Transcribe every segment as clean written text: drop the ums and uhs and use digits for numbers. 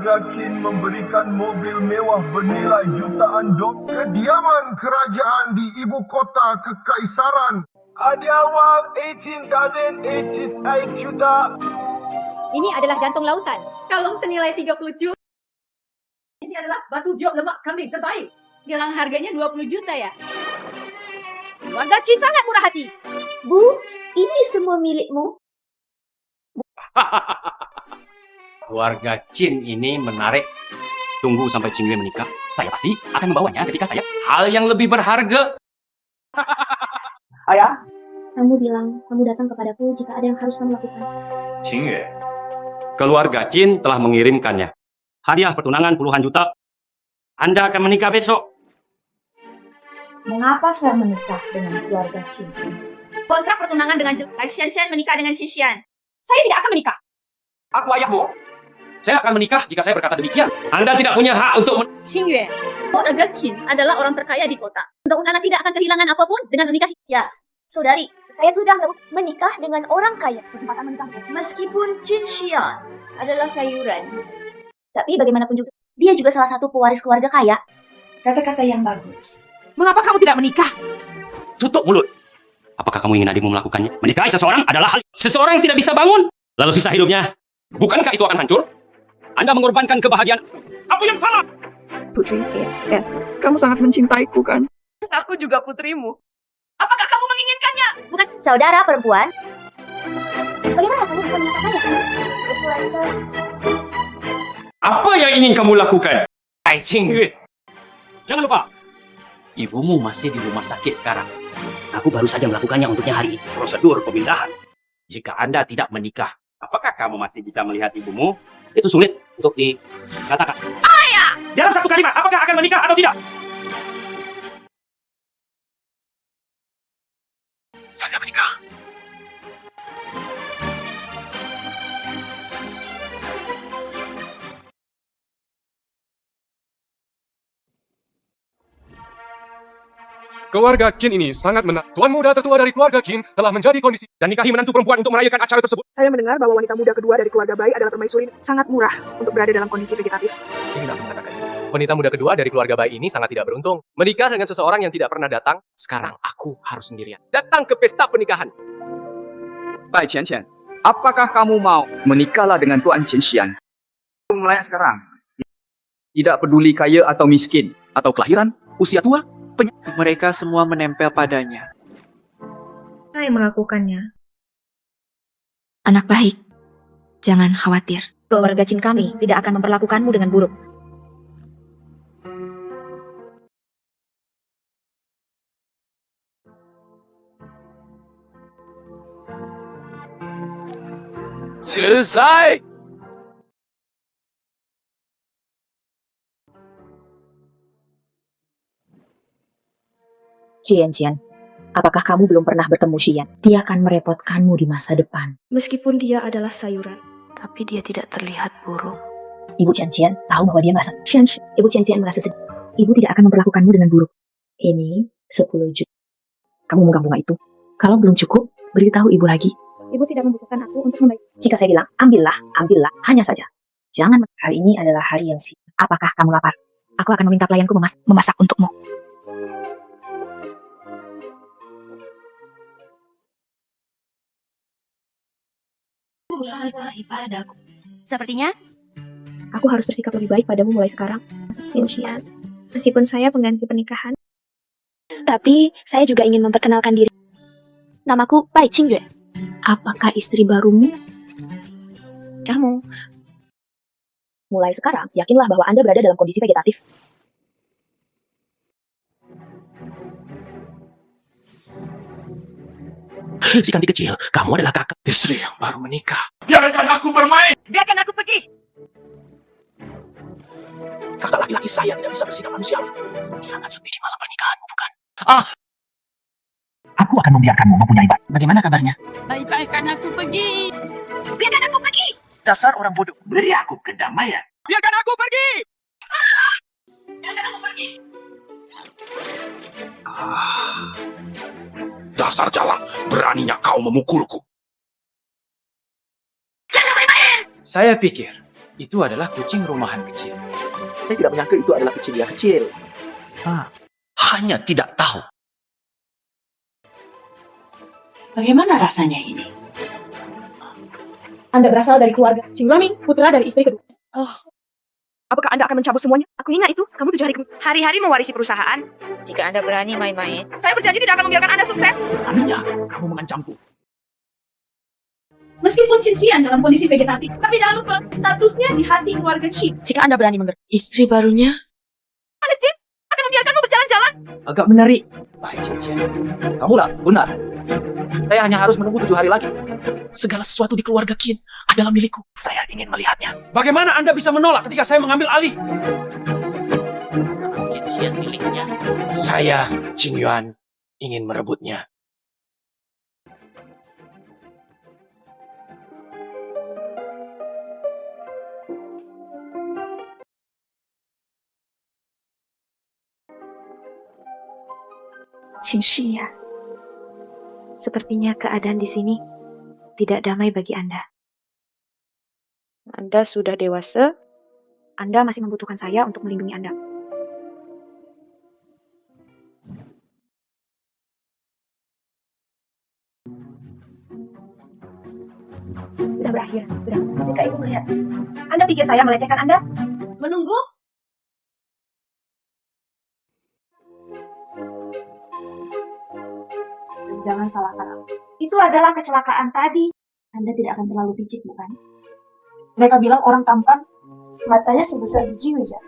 keluarga Qin memberikan mobil mewah bernilai jutaan dolar. Kediaman kerajaan di ibu kota kekaisaran ada wang 18,88 juta. Ini adalah jantung lautan. Kalung senilai 30 juta. Ini adalah batu giok lemak kambing terbaik. Bilang harganya 20 juta ya. Warga Qin sangat murah hati. Bu, ini semua milikmu. Keluarga Qin ini menarik. Tunggu sampai Qin Yue menikah. Saya pasti akan membawanya ketika saya hal yang lebih berharga. Ayah, Kamu bilang kamu datang kepadaku jika ada yang harus kamu lakukan. Qin Yue. Keluarga Qin telah mengirimkannya. Hadiah pertunangan puluhan juta. Anda akan menikah besok. Mengapa saya menikah dengan keluarga Qin? Kontrak pertunangan dengan Xian menikah dengan Xian. Saya tidak akan menikah. Aku ayahmu. Saya akan menikah jika saya berkata demikian. Anda tidak punya hak untuk Qin Yue, keluarga Qin adalah orang terkaya di kota. Undang-undang tidak akan kehilangan apapun dengan menikah. Ya, saudari, saya sudah menikah dengan orang kaya. Kesempatan menikah. Meskipun Qin Xian adalah sayuran, Tapi bagaimanapun juga, dia juga salah satu pewaris keluarga kaya. kata-kata yang bagus. Mengapa kamu tidak menikah? tutup mulut. Apakah kamu ingin adikmu melakukannya? Menikahi seseorang adalah hal seseorang yang tidak bisa bangun. Lalu sisa hidupnya. Bukankah itu akan hancur? Anda mengorbankan kebahagiaan. Apa yang salah? Putri, yes. Kamu sangat mencintaiku, kan? Aku juga putrimu. Apakah kamu menginginkannya? Bukan saudara perempuan. Bagaimana kamu bisa mengatakannya? Betulan saya. Apa yang ingin kamu lakukan? Hai Qin Yue. Jangan lupa. Ibumu masih di rumah sakit sekarang. Aku baru saja melakukannya untuknya hari ini. Prosedur pemindahan. Jika Anda tidak menikah, apakah kamu masih bisa melihat ibumu? Itu sulit untuk dikatakan. Ayah! Dalam satu kalimat, apakah akan menikah atau tidak? Saya menikah. Keluarga Qin ini sangat menarik. Tuan muda tertua dari keluarga Qin telah menjadi kondisi dan nikahi menantu perempuan untuk merayakan acara tersebut. Saya mendengar bahwa wanita muda kedua dari keluarga Bai adalah permaisuri sangat murah untuk berada dalam kondisi vegetatif. Ingin aku mengatakan, wanita muda kedua dari keluarga Bai ini sangat tidak beruntung. Menikah dengan seseorang yang tidak pernah datang. Sekarang aku harus sendirian. Datang ke pesta pernikahan. Bai Qian, apakah kamu mau menikahlah dengan Tuan Qin Xian? Mulai sekarang. Tidak peduli kaya atau miskin, atau kelahiran, usia tua, Mereka semua menempel padanya. Saya melakukannya. Anak baik, jangan khawatir. Keluarga Qin kami tidak akan memperlakukanmu dengan buruk. Selesai. Qian, apakah kamu belum pernah bertemu Xian? Dia akan merepotkanmu di masa depan. Meskipun dia adalah sayuran. Tapi dia tidak terlihat buruk. Ibu Qian tahu bahwa dia merasa Ibu Qian merasa sedih. Ibu tidak akan memperlakukanmu dengan buruk. Ini 10 juta. Kamu memegang bunga itu. Kalau belum cukup, beritahu ibu lagi. Ibu tidak membutuhkan aku untuk membayar. Jika saya bilang, ambillah, hanya saja. Jangan, hari ini adalah hari yang sibuk. Apakah kamu lapar? Aku akan meminta pelayanku memasak untukmu. Sepertinya Aku harus bersikap lebih baik padamu mulai sekarang. Xian, meskipun saya pengganti pernikahan, tapi saya juga ingin memperkenalkan diri. Namaku Bai Qin Yue. Apakah istri barumu? Kamu. Mulai sekarang, yakinlah bahwa Anda berada dalam kondisi vegetatif. Si Kanti kecil, kamu adalah kakak istri yang baru menikah. Biarkan aku bermain. Biarkan aku pergi. Kakak laki-laki saya tidak bisa bersikap manusiawi. Sangat sepi di malam pernikahanmu, bukan? Aku akan membiarkanmu mempunyai bayi. Bagaimana kabarnya? Biarkan aku pergi. Dasar orang bodoh. Beri aku kedamaian. Biarkan aku pergi! Dasar jalang, beraninya kau memukulku. Saya pikir Itu adalah kucing rumahan kecil. Saya tidak menyangka itu adalah kucing yang kecil. Hanya tidak tahu. Bagaimana rasanya ini? Anda berasal dari keluarga Cing Laming, putra dari istri kedua. Apakah Anda akan mencabut semuanya? Aku ingat itu. Kamu 7 hari hari-hari mewarisi perusahaan. Jika Anda berani main-main, Saya berjanji tidak akan membiarkan Anda sukses. Beraninya kamu mengancamku. Meskipun Chin Xian dalam kondisi vegetatif, tapi jangan lupa statusnya di hati keluarga Chin. Jika Anda berani mengerti, Istri barunya Anda Chin akan membiarkanmu berjalan-jalan. Agak menarik. Pai Chen. Kamulah benar. Saya hanya harus menunggu 7 hari lagi. Segala sesuatu di keluarga Qin adalah milikku. Saya ingin melihatnya. Bagaimana Anda bisa menolak ketika saya mengambil alih? Cincian miliknya. Saya, Qing Yuan, ingin merebutnya. Chin Xian. Sepertinya keadaan di sini tidak damai bagi Anda. Anda sudah dewasa. Anda masih membutuhkan saya untuk melindungi Anda. Sudah berakhir. Sudah. Ketika Ibu melihat. Anda pikir saya melecehkan Anda? menunggu Jangan salahkan aku. Itu adalah kecelakaan tadi. Anda tidak akan terlalu picik, bukan? Mereka bilang orang tampan, matanya sebesar biji wijar.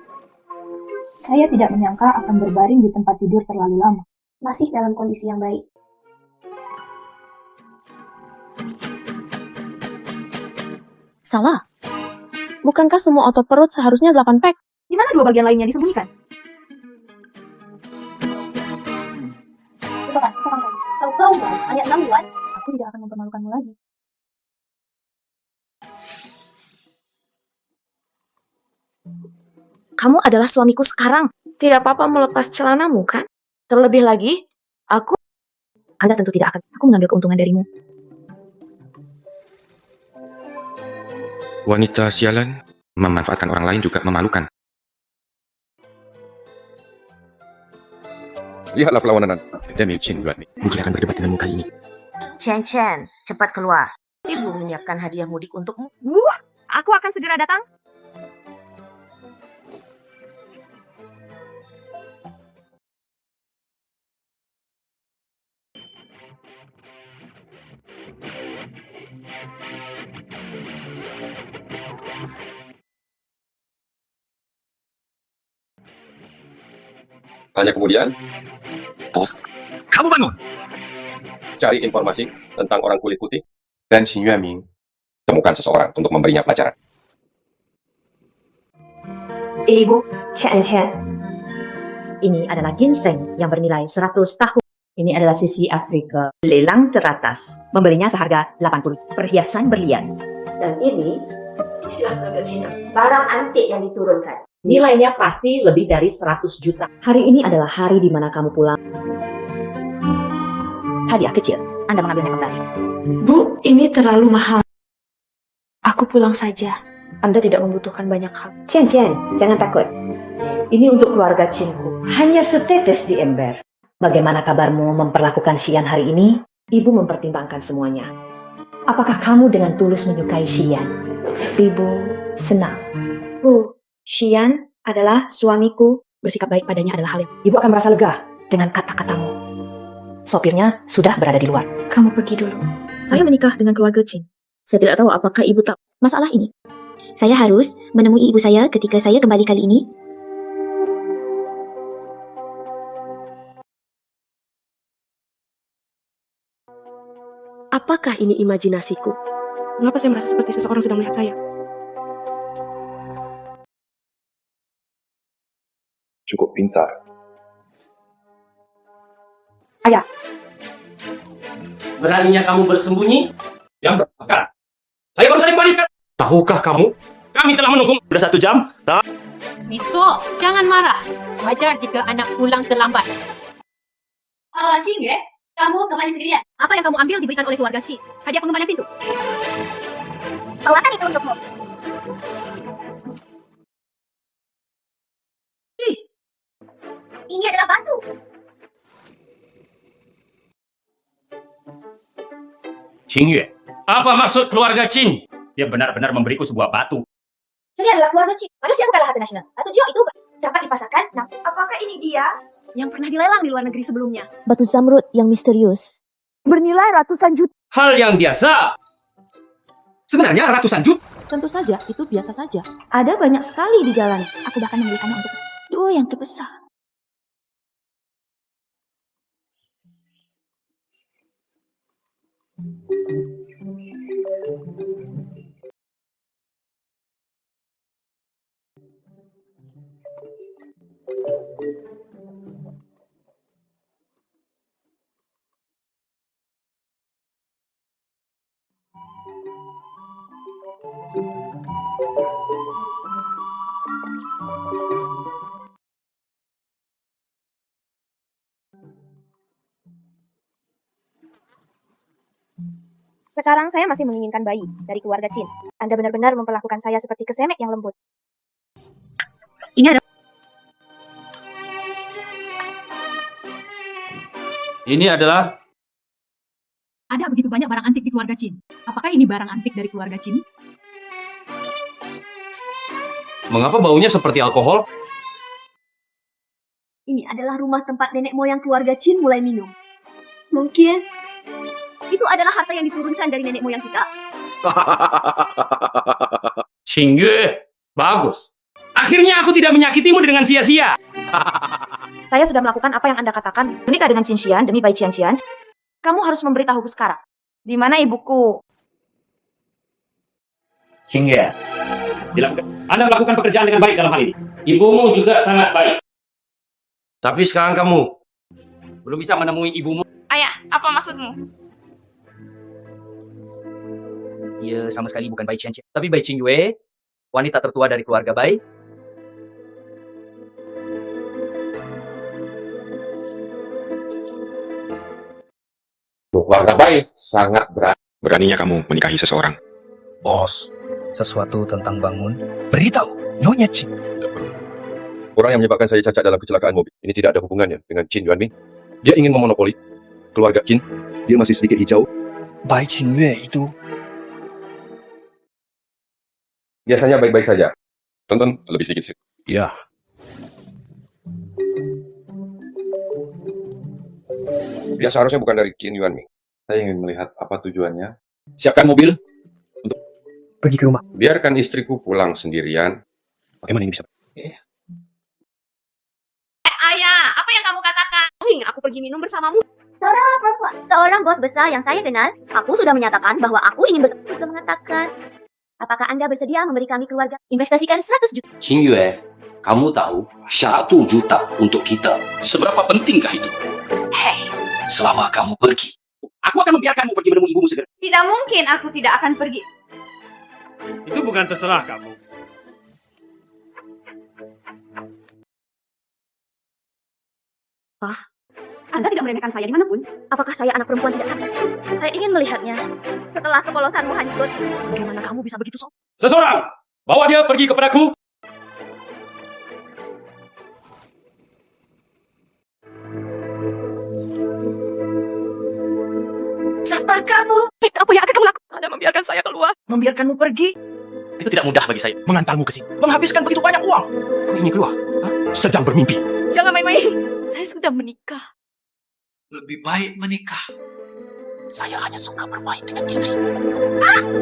Saya tidak menyangka akan berbaring di tempat tidur terlalu lama. Masih dalam kondisi yang baik. Salah. Bukankah semua otot perut seharusnya 8 pack? Di mana 2 bagian lainnya disembunyikan? Lupakan saya. Tahu kan, ayat 6 bulan, aku tidak akan mempermalukanmu lagi. Kamu adalah suamiku sekarang. Tidak apa-apa melepas celanamu, kan? Terlebih lagi, Anda tentu tidak akan. Aku mengambil keuntungan darimu. Wanita sialan memanfaatkan orang lain juga memalukan. Lihatlah perlawanan demi Qin Yuan. Mungkin akan berdebat denganmu kali ini. Chen, cepat keluar. Ibu menyiapkan hadiah mudik untukmu. Aku akan segera datang. Hanya kemudian, Bos, kamu bangun. cari informasi tentang orang kulit putih dan Qin Yuanming. Temukan seseorang untuk memberinya pelajaran. Ibu, Chen. Ini adalah ginseng yang bernilai 100 tahun. Ini adalah sisi Afrika. Lelang teratas. Membelinya seharga 80. Perhiasan berlian. Dan ini adalah harga Cina. Barang antik yang diturunkan. Nilainya pasti lebih dari 100 juta. Hari ini adalah hari di mana kamu pulang. Hadiah kecil. Anda mengambilnya kembali. Bu, ini terlalu mahal. Aku pulang saja. Anda tidak membutuhkan banyak hal. Chen, jangan takut. Ini untuk keluarga Cinku. Hanya setetes di ember. Bagaimana kabarmu memperlakukan Xian hari ini? Ibu mempertimbangkan semuanya. Apakah kamu dengan tulus menyukai Xian? Ibu senang. Bu, Xian adalah suamiku. Bersikap baik padanya adalah hal yang... Ibu akan merasa lega dengan kata-katamu. Sopirnya sudah berada di luar. Kamu pergi dulu. Saya menikah dengan keluarga Chin. Saya tidak tahu apakah ibu tahu masalah ini. Saya harus menemui ibu saya ketika saya kembali kali ini. Apakah ini imajinasiku? Mengapa saya merasa seperti seseorang sedang melihat saya? Cukup pintar. Ayah. Beraninya kamu bersembunyi? Yang berapa? Saya baru saja kembali sekarang. Tahukah kamu? Kami telah menunggu sudah 1 jam. Mitsuo, jangan marah. Wajar jika anak pulang terlambat. Cing, kamu kembali sendirian. Apa yang kamu ambil diberikan oleh keluarga Cing? Hadiah pengembalian pintu. Bawakan itu untukmu. Ini adalah batu. Qingyue, apa maksud keluarga Qin? Dia benar-benar memberiku sebuah batu. Ini adalah keluarga Qin. Manusia bukanlah harta nasional. Batu Jio itu dapat dipasarkan. Nah, apakah ini dia Yang pernah dilelang di luar negeri sebelumnya. Batu zamrud yang misterius. Bernilai ratusan juta. Hal yang biasa. Sebenarnya ratusan juta. Tentu saja, itu biasa saja. ada banyak sekali di jalan? Aku bahkan membelikannya untuk dua yang terbesar. Sekarang saya masih menginginkan bayi dari keluarga Qin. Anda benar-benar memperlakukan saya seperti kesemek yang lembut. Ini ada Ini adalah Ada begitu banyak barang antik di keluarga Qin. Apakah ini barang antik dari keluarga Qin? mengapa baunya seperti alkohol? Ini adalah rumah tempat nenek moyang keluarga Qin mulai minum. Mungkin itu adalah harta yang diturunkan dari nenek moyang kita. Qingyue, bagus. Akhirnya aku tidak menyakitimu dengan sia-sia. Saya sudah melakukan apa yang Anda katakan. Menikah dengan Qin Xian demi Bai Qianqian. Kamu harus memberitahuku sekarang. Di mana ibuku? Qingyue, dilakukan. Anda melakukan pekerjaan dengan baik dalam hal ini. Ibumu juga sangat baik. Tapi sekarang kamu belum bisa menemui ibumu. Ayah, apa maksudmu? Ia sama sekali bukan Bai Qianqian, tapi Bai Qingyue, wanita tertua dari keluarga Bai. Keluarga Bai sangat berani. Beraninya kamu menikahi seseorang. Bos, sesuatu tentang bangun. Beritahu, Nyonya Qin. Orang yang menyebabkan saya cacat dalam kecelakaan mobil ini tidak ada hubungannya dengan Qin Yuanming. Dia ingin memonopoli keluarga Qin. Dia masih sedikit hijau. Bai Qingyue itu Biasanya baik-baik saja. Tonton lebih sedikit sih. Ya. Dia seharusnya bukan dari Qin Yuanming. Saya ingin melihat apa tujuannya. Siapkan mobil. Pergi ke rumah. Biarkan istriku pulang sendirian. Bagaimana ini bisa? Ayah, apa yang kamu katakan? Ingin aku pergi minum bersamamu. Seorang bos besar yang saya kenal, aku sudah menyatakan bahwa aku ingin sudah mengatakan. Apakah Anda bersedia memberi kami keluarga? Investasikan 100 juta. Qingyue, kamu tahu 1 juta untuk kita. Seberapa pentingkah itu? Hei, selama kamu pergi. Aku akan membiarkanmu pergi menemui ibumu segera. tidak mungkin aku tidak akan pergi. Itu bukan terserah kamu. Anda tidak meremehkan saya dimanapun. Apakah saya anak perempuan tidak sah? Saya ingin melihatnya. Setelah kepolosanmu hancur, bagaimana kamu bisa begitu sombong? Seseorang, bawa dia pergi kepadaku. Siapa kamu? Apa yang akan kamu lakukan? Anda membiarkan saya keluar. Membiarkanmu pergi? Itu tidak mudah bagi saya. Mengantarmu ke sini. Menghabiskan begitu banyak uang. Kamu ingin keluar? Hah? Sedang bermimpi. Jangan main-main. Saya sudah menikah. Lebih baik menikah. Saya hanya suka bermain dengan istri.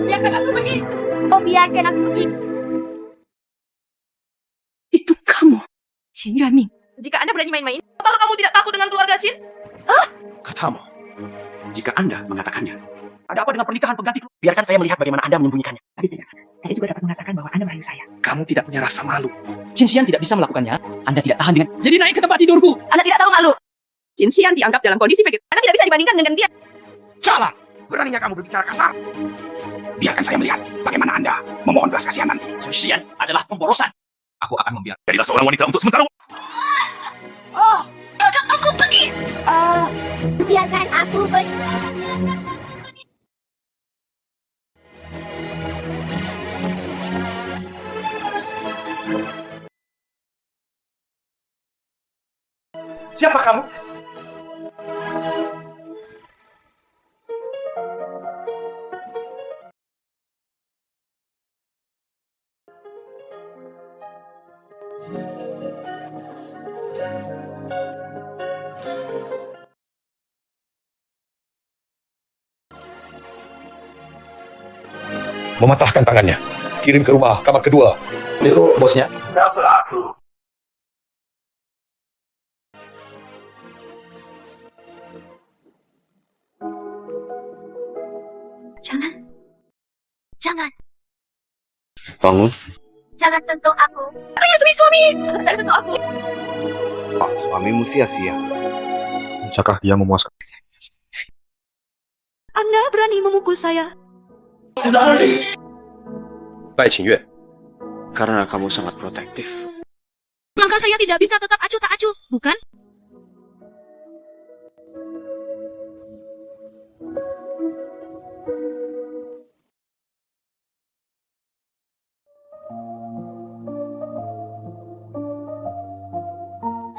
Biarkan aku pergi. Oh, biarkan aku pergi. Itu kamu, Qin Yuanming. Jika Anda berani main-main, apakah kamu tidak takut dengan keluarga Qin? Katamu, jika Anda mengatakannya. Ada apa dengan pernikahan pengganti? Biarkan saya melihat bagaimana Anda menyembunyikannya. Tapi tidak, saya juga dapat mengatakan bahwa Anda merayu saya. Kamu tidak punya rasa malu. Qin Xian tidak bisa melakukannya. Anda tidak tahan dengan... Jadi naik ke tempat tidurku. Anda tidak tahu malu. Qin Xian dianggap dalam kondisi vegetarian. Anda tidak bisa dibandingkan dengan dia. Jalan! Beraninya kamu berbicara kasar. Biarkan saya melihat bagaimana Anda memohon belas kasihan nanti. Qin Xian adalah pemborosan. Aku akan membiarkan. Jadilah seorang wanita untuk sementara. Aku pergi. Biarkan aku pergi. Siapa kamu? Mematahkan tangannya. Kirim ke rumah kamar kedua. Itu bosnya. Jangan. Jangan. Bangun. Jangan sentuh aku. Ayah suami. Jangan sentuh aku. Pak, suamimu sia-sia. Bisakah dia memuaskan? Anda berani memukul saya. Bai Qingyue, Karena kamu sangat protektif. Maka saya tidak bisa tetap acuh tak acuh, bukan?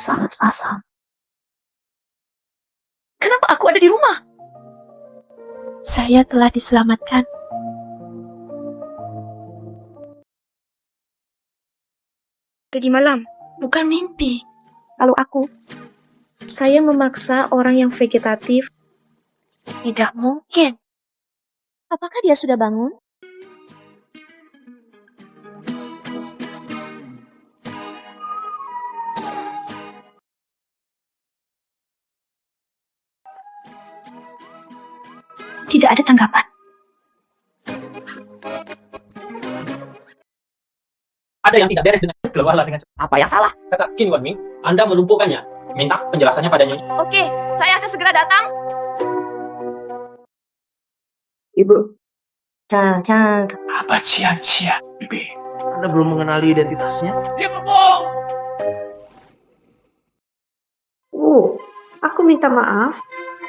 Sangat asam. Kenapa aku ada di rumah? Saya telah diselamatkan. Tadi malam, bukan mimpi. Lalu saya memaksa orang yang vegetatif. Tidak mungkin. Apakah dia sudah bangun? Tidak ada tanggapan. Ada yang tidak beres dengan keluarlah dengan cepat. Apa yang salah? Kata Qin Wanming, Anda melumpuhkannya. Minta penjelasannya pada Nyonya. Oke, saya akan segera datang. Ibu. Apa cia-cia, Bibi? Anda belum mengenali identitasnya? Dia berbohong! Aku minta maaf.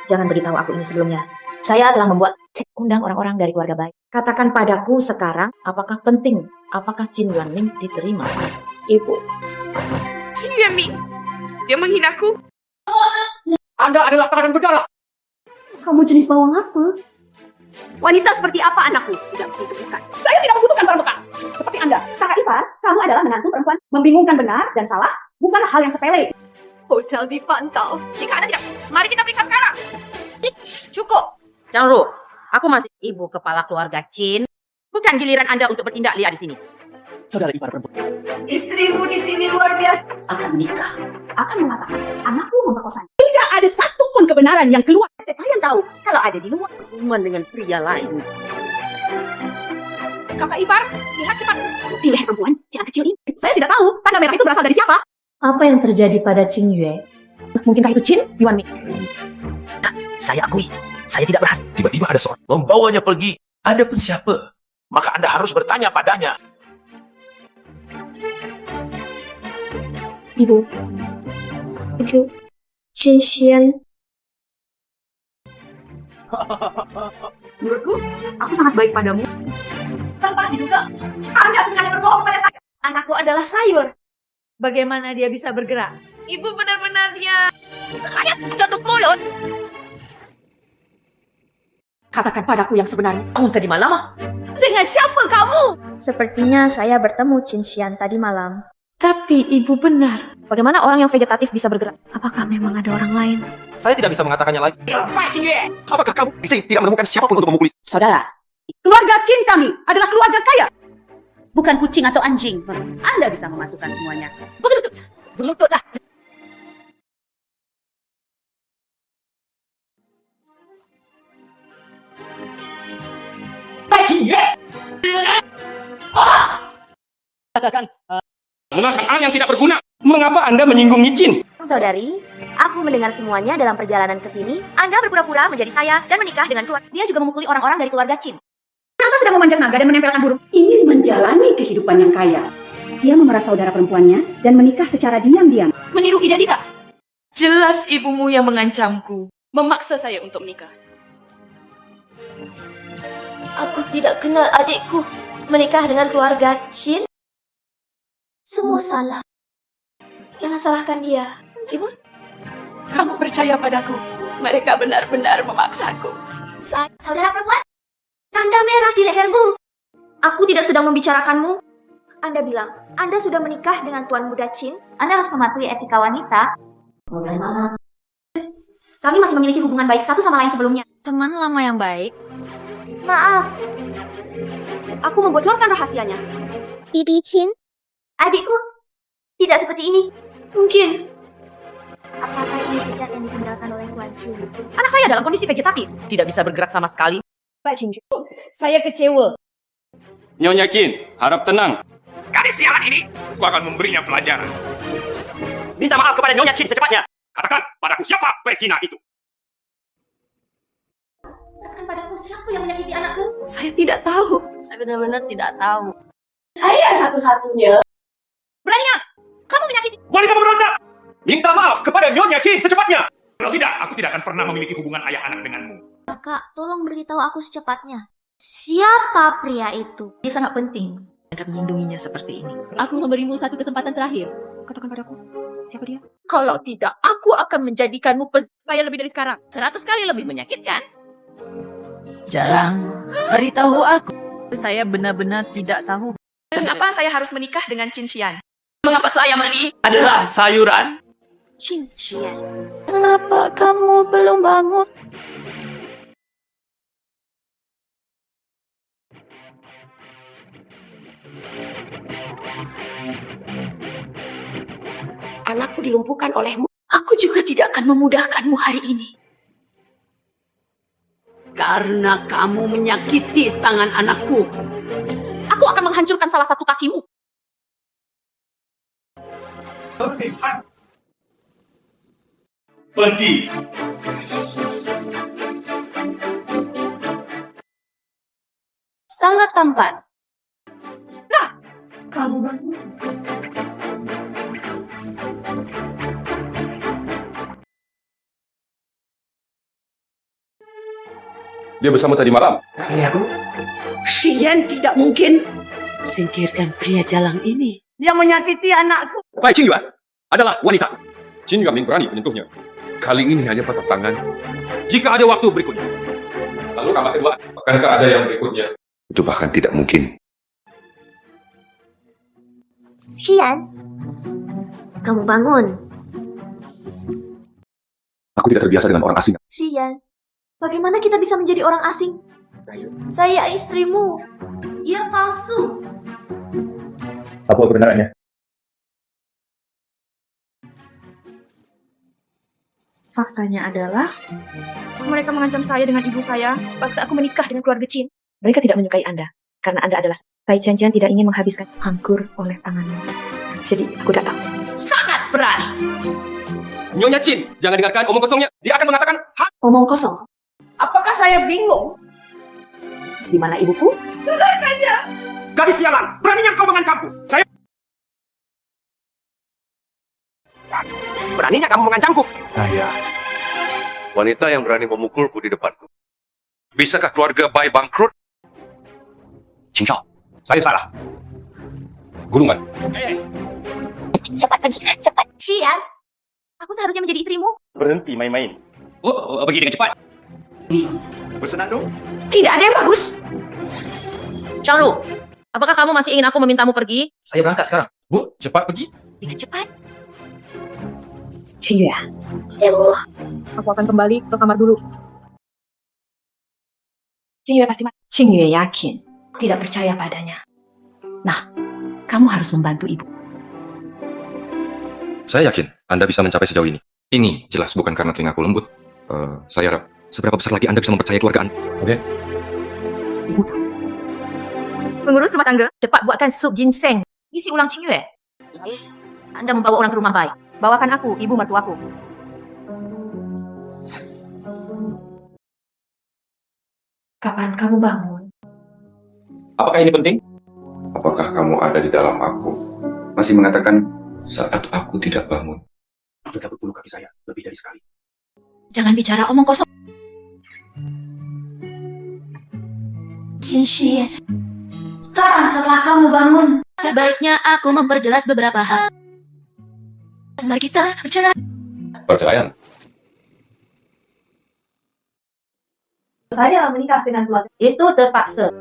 Jangan beritahu aku ini sebelumnya. Saya telah membuat cek undang orang-orang dari keluarga baik. Katakan padaku sekarang, Apakah penting? Apakah Qin Wanming diterima? Ibu. Qin Yuanming, dia menghinaku. Anda adalah tahanan berdarah! Kamu jenis bawang apa? Wanita seperti apa anakku? Tidak dibutuhkan. Saya tidak membutuhkan barang bekas. Seperti Anda. Kakak ipar, kamu adalah menantu perempuan membingungkan benar dan salah, bukan hal yang sepele. Hotel dipantau. Jika Anda tidak, mari kita periksa sekarang. Cukup. Chang Ru, aku masih ibu kepala keluarga Qin. Bukan giliran Anda untuk bertindak liar di sini. Saudara ipar perempuan. Istrimu di sini luar biasa. Akan menikah. Akan mengatakan, anakku memperkosa. Tidak ada satu pun kebenaran yang keluar. Kalian tahu, kalau ada di luar. Hubungan dengan pria lain. Kakak ipar, lihat cepat. Di leher perempuan, jangan kecil ini. Saya tidak tahu, tanda merah itu berasal dari siapa. Apa yang terjadi pada Qin Yue? Mungkinkah itu Qin Yuanming? Saya akui, saya tidak berhasil. Tiba-tiba ada seorang membawanya pergi. Ada pun siapa? Maka Anda harus bertanya padanya. Ibu. Itu Qin Xian. Menurutku, aku sangat baik padamu. Tanpa diduga, Anda sebenarnya berbohong pada saya. Anakku adalah sayur. Bagaimana dia bisa bergerak? Ibu benar-benarnya hanya tutup mulut. Katakan padaku yang sebenarnya. Kamu tadi malam? Dengan siapa kamu? Sepertinya saya bertemu Qin Xian tadi malam. Tapi ibu benar. Bagaimana orang yang vegetatif bisa bergerak? Apakah memang ada orang lain? Saya tidak bisa mengatakannya lagi. Apakah kamu di sini tidak menemukan siapapun untuk memukuli? Saudara, keluarga Qin kami adalah keluarga kaya. Bukan kucing atau anjing. Anda bisa memasukkan semuanya. Betul-betul. Berlututlah. Menggunakan hal yang tidak berguna. Mengapa Anda menyinggung Qin? Saudari, aku mendengar semuanya dalam perjalanan ke sini. Anda berpura-pura menjadi saya dan menikah dengan keluarga. Dia juga memukuli orang-orang dari keluarga Qin. Anda sedang memanjang naga dan menempelkan burung. Ingin menjalani kehidupan yang kaya. Dia memeras saudara perempuannya dan menikah secara diam-diam. Meniru identitas. Jelas ibumu yang mengancamku. Memaksa saya untuk menikah. Aku tidak kenal adikku. Menikah dengan keluarga Qin? Semua salah. Jangan salahkan dia. Ibu, Kamu percaya padaku. Mereka benar-benar memaksaku. Saudara perempuan, tanda merah di lehermu. Aku tidak sedang membicarakanmu. Anda bilang, Anda sudah menikah dengan Tuan Muda Chin. Anda harus mematuhi etika wanita. Bagaimana? Kami masih memiliki hubungan baik satu sama lain sebelumnya. Teman lama yang baik. Maaf. Aku membocorkan rahasianya. Bibi Chin? Adikku, tidak seperti ini. Mungkin. Apakah ini jejak yang ditinggalkan oleh Tuan Chin? Anak saya dalam kondisi vegetatif. Tidak bisa bergerak sama sekali. Pak Chin, Saya kecewa. Nyonya Chin, harap tenang. Gadis sialan ini, aku akan memberinya pelajaran. Minta maaf kepada Nyonya Chin secepatnya. Katakan padaku siapa Presina itu. Katakan padaku siapa yang menyakiti anakku? saya tidak tahu. Saya benar-benar tidak tahu. Saya satu-satunya. Beraninya, kamu menyakiti. Wanita pemberontak! Minta maaf kepada Nyonya Chin secepatnya. Kalau tidak, aku tidak akan pernah memiliki hubungan ayah anak denganmu. Kak, tolong beritahu aku secepatnya. Siapa pria itu? Ini sangat penting. Anda melindunginya seperti ini. Aku memberimu satu kesempatan terakhir. Katakan padaku, siapa dia? Kalau tidak, aku akan menjadikanmu pesaya lebih dari sekarang. 100 kali lebih menyakitkan. Jarang. Beritahu aku. Saya benar-benar tidak tahu. Kenapa saya harus menikah dengan Chin Xian? Mengapa saya ini? Adalah sayuran. Chin Xian. Kenapa kamu belum bangun? Anakku dilumpuhkan olehmu. Aku juga tidak akan memudahkanmu hari ini. Karena kamu menyakiti tangan anakku. Aku akan menghancurkan salah satu kakimu. Berhenti. Sangat tampan. Nah, kamu Dia bersama tadi malam. Xian tidak mungkin. singkirkan pria jalang ini. Dia menyakiti anakku. Pai Qing Yuan adalah wanita. Qin Yuanming berani menyentuhnya. Kali ini hanya patah tangan. Jika ada waktu berikutnya. Lalu kamar kedua. Akankah ada yang berikutnya? Itu bahkan tidak mungkin. Xian, kamu bangun. Aku tidak terbiasa dengan orang asing. Xian, bagaimana kita bisa menjadi orang asing? Saya istrimu. Dia palsu. Apa kebenarannya? Faktanya adalah Mereka mengancam saya dengan ibu saya, paksa aku menikah dengan keluarga Chin. mereka tidak menyukai Anda karena Anda adalah Tai Qian tidak ingin menghabiskan hancur oleh tanganmu. Jadi aku datang. Sangat berani. Nyonya Chin, jangan dengarkan omong kosongnya. Dia akan mengatakan, hak. Omong kosong. Apakah saya bingung? Di mana ibuku? Gadis sialan, beraninya kau mengancamku. Saya... Beraninya kamu mengancamku. Saya. Wanita yang berani memukulku di depanku. Bisakah keluarga Bai bangkrut? Qing Shao, saya salah. Gulungan. Cepat pergi, cepat. Xian, aku seharusnya menjadi istrimu. Berhenti main-main. Oh, pergi dengan cepat. Bersenandung. Tidak ada yang bagus. Changlu, apakah kamu masih ingin aku memintamu pergi? Saya berangkat sekarang. Bu, cepat pergi. Dengan cepat. Qing Yuan. Ibu. Aku akan kembali ke kamar dulu. Qing Yuan pasti mati. Qing Yuan yakin, tidak percaya padanya. Nah, kamu harus membantu ibu. Saya yakin Anda bisa mencapai sejauh ini. Ini jelas bukan karena telingaku lembut. Saya harap seberapa besar lagi Anda bisa mempercayai keluarga Anda. Oke? Pengurus rumah tangga, cepat buatkan sup ginseng. Isi ulang Qing Yue. Anda membawa orang ke rumah baik. Bawakan aku, ibu mertuaku. Kapan kamu bangun? Apakah ini penting? Apakah kamu ada di dalam aku? Masih mengatakan saat aku tidak bangun. Hampir 40 kaki saya, lebih dari sekali. Jangan bicara omong kosong. Qin Shi, sekarang setelah kamu bangun, sebaiknya aku memperjelas beberapa hal. Mari kita bercerai. Perceraian? Saya menikah dengan keluarga. Itu terpaksa.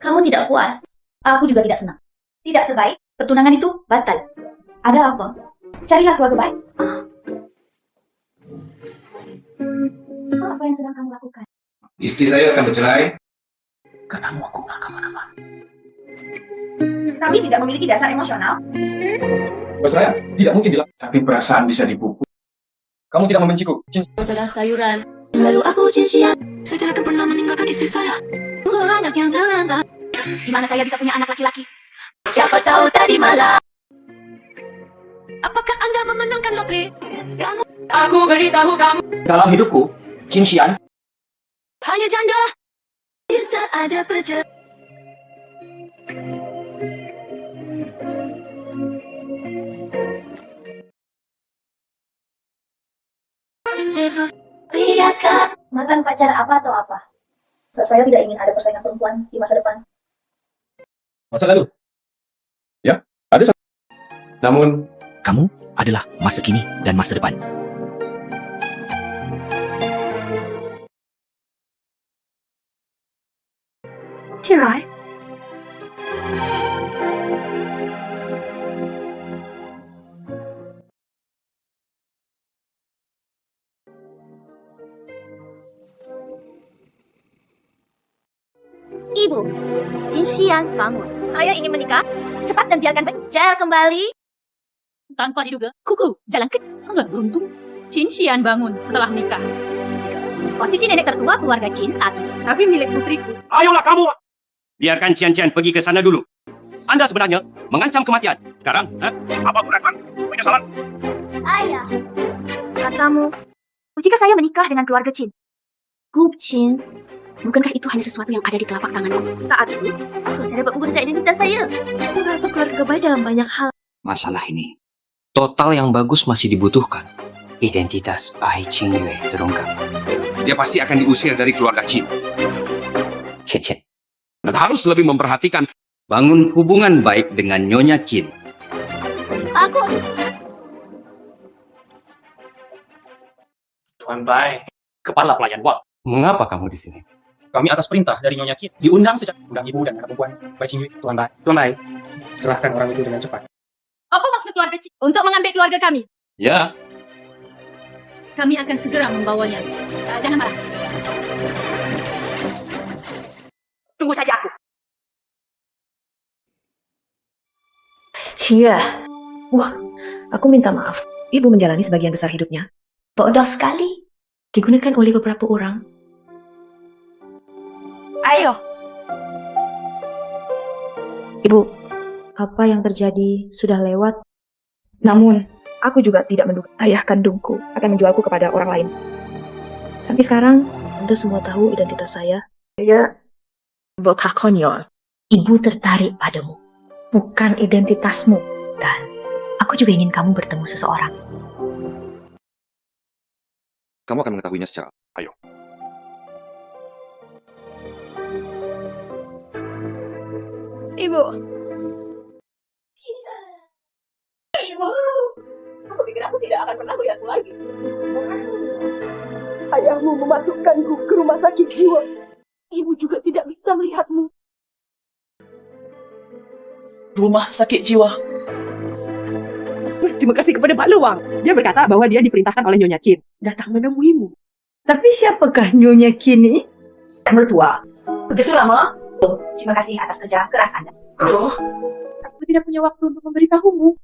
Kamu tidak puas. Aku juga tidak senang. Tidak sebaik. Pertunangan itu batal. Ada apa? Carilah keluarga baik. Apa yang sedang kamu lakukan? Istri saya akan bercerai. Katamu aku nggak kemana-mana. Kami tidak memiliki dasar emosional. Bercerai tidak mungkin dilakukan. Tapi perasaan bisa dipupuk. Kamu tidak membenciku. Adalah sayuran. Lalu aku cincian. Saya tidak akan pernah meninggalkan istri saya. Dua anak yang terlantar. Gimana saya bisa punya anak laki-laki? Siapa tahu tadi malam. Apakah Anda memenangkan lotre? Aku beritahu kamu. Dalam hidupku, Qin Xian Hanya janda. Tak ada peja. Mantan pacar apa atau apa? Saya tidak ingin ada persaingan perempuan di masa depan. Masa lalu? Ya, ada. Namun, kamu adalah masa kini dan masa depan. Cerai? Ibu, Qin Xian bangun. Ayah ingin menikah. Cepat dan biarkan Cher kembali. Tanpa diduga, kuku jalan kecil sangat beruntung. Qin Xian bangun setelah nikah. Posisi nenek tertua keluarga Qin saat ini. Tapi milik putriku. Ayolah kamu. Biarkan Cian-Cian pergi ke sana dulu. Anda sebenarnya mengancam kematian. Sekarang, apa kurang? Penyesalan. Ayah. Katamu, jika saya menikah dengan keluarga Qin, Gu Qin, bukankah itu hanya sesuatu yang ada di telapak tanganmu? Saat itu, saya dapat menggunakan identitas saya. Atau keluarga baik dalam banyak hal. Masalah ini, total yang bagus masih dibutuhkan. Identitas Bai Qingyue terungkap. Dia pasti akan diusir dari keluarga Qin. Cian-Cian, dan harus lebih memperhatikan bangun hubungan baik dengan Nyonya Qin. Aku. Tuan Bai, kepala pelayan Wang. Mengapa kamu di sini? kami atas perintah dari Nyonya Qin diundang secara undang ibu dan anak perempuan Bai Qingyue. Tuan Bai, serahkan orang itu dengan cepat. Apa maksud keluarga Qin? Untuk mengambil keluarga kami. Ya, Kami akan segera membawanya. Jangan marah. Tunggu saja aku. Cia. Wah, aku minta maaf. Ibu menjalani sebagian besar hidupnya. Bodoh sekali. Digunakan oleh beberapa orang. Ayo. Ibu, apa yang terjadi sudah lewat. Namun, aku juga tidak menduga ayah kandungku akan menjualku kepada orang lain. Tapi sekarang, Anda semua tahu identitas saya. Saya bocah konyol. Ibu tertarik padamu, bukan identitasmu. Dan aku juga ingin kamu bertemu seseorang. Kamu akan mengetahuinya secara... Ayo. Ibu. Ibu. Aku pikir aku tidak akan pernah melihatmu lagi. Ayahmu memasukkanku ke rumah sakit jiwa. Ibu juga tidak bisa melihatmu. Rumah sakit jiwa. Terima kasih kepada Pak Lewang. Dia berkata bahwa dia diperintahkan oleh Nyonya Qin datang menemuimu. Tapi siapakah Nyonya Qin ini? Mertua. Begitu lama. Terima kasih atas kerja keras Anda. Oh, aku tidak punya waktu untuk memberitahumu.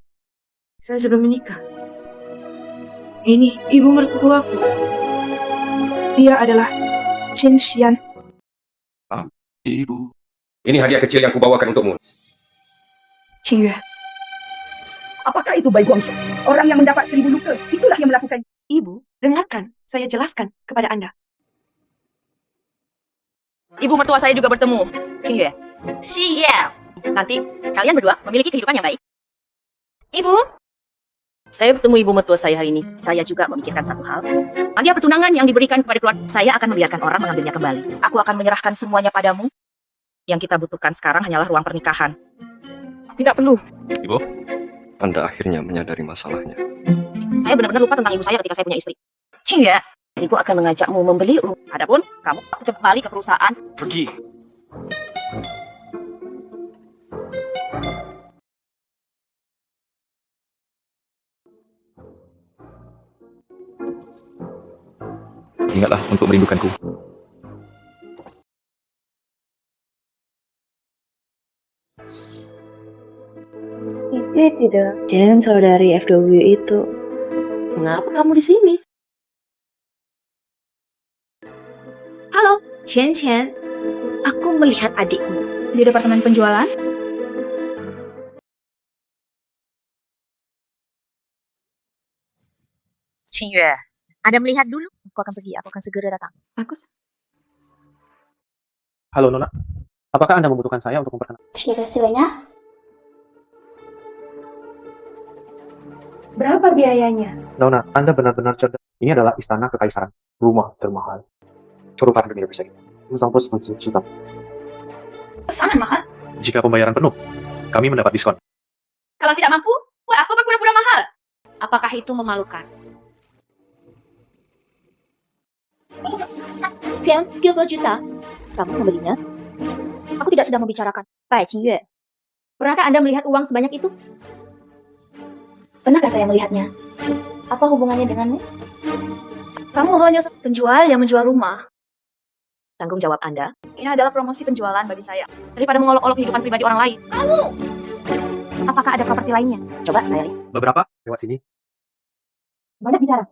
Saya sudah menikah. Ini ibu mertuaku. Dia adalah Qin Xian. Ibu. Ini hadiah kecil yang kubawakan untukmu. Qingyue. Apakah itu Bai Guangxu? Orang yang mendapat 1000 luka, itulah yang melakukan. Ibu, dengarkan, saya jelaskan kepada Anda. Ibu mertua saya juga bertemu. Qingyue. Siap. Nanti kalian berdua memiliki kehidupan yang baik. Ibu. Saya bertemu ibu mertua saya hari ini. Saya juga memikirkan satu hal. Hadiah pertunangan yang diberikan kepada keluarga. Saya akan membiarkan orang mengambilnya kembali. Aku akan menyerahkan semuanya padamu. Yang kita butuhkan sekarang hanyalah ruang pernikahan. Tidak perlu. Ibu, Anda akhirnya menyadari masalahnya. Saya benar-benar lupa tentang ibu saya ketika saya punya istri. Qingyue, Ibu akan mengajakmu membeli rumah. Adapun kamu kembali ke perusahaan. Pergi. Ingatlah untuk merindukanku. Tidak, Jen, saudari FW itu. Mengapa kamu di sini? Halo, Chen Chen. Aku melihat adikmu di departemen penjualan. Qingyue, Anda melihat dulu. Aku akan pergi, aku akan segera datang. Bagus. Halo Nona, apakah Anda membutuhkan saya untuk memperkenalkan? Terima kasih banyak. Berapa biayanya? Nona, Anda benar-benar cerdas. Ini adalah istana kekaisaran. Rumah termahal. 200 miliar persegi. Juta. Sangat mahal. Jika pembayaran penuh, kami mendapat diskon. Kalau tidak mampu, buat apa berpura-pura mahal? Apakah itu memalukan? 30 juta. Kamu membelinya? Aku tidak sedang membicarakan. Bai Qingyue. Pernahkah Anda melihat uang sebanyak itu? Pernahkah saya melihatnya? Apa hubungannya denganmu? Kamu hanya penjual yang menjual rumah. Tanggung jawab Anda, ini adalah promosi penjualan bagi saya. Daripada mengolok-olok kehidupan pribadi orang lain. Kamu! Apakah ada properti lainnya? Coba saya lihat. Beberapa lewat sini. Banyak bicara.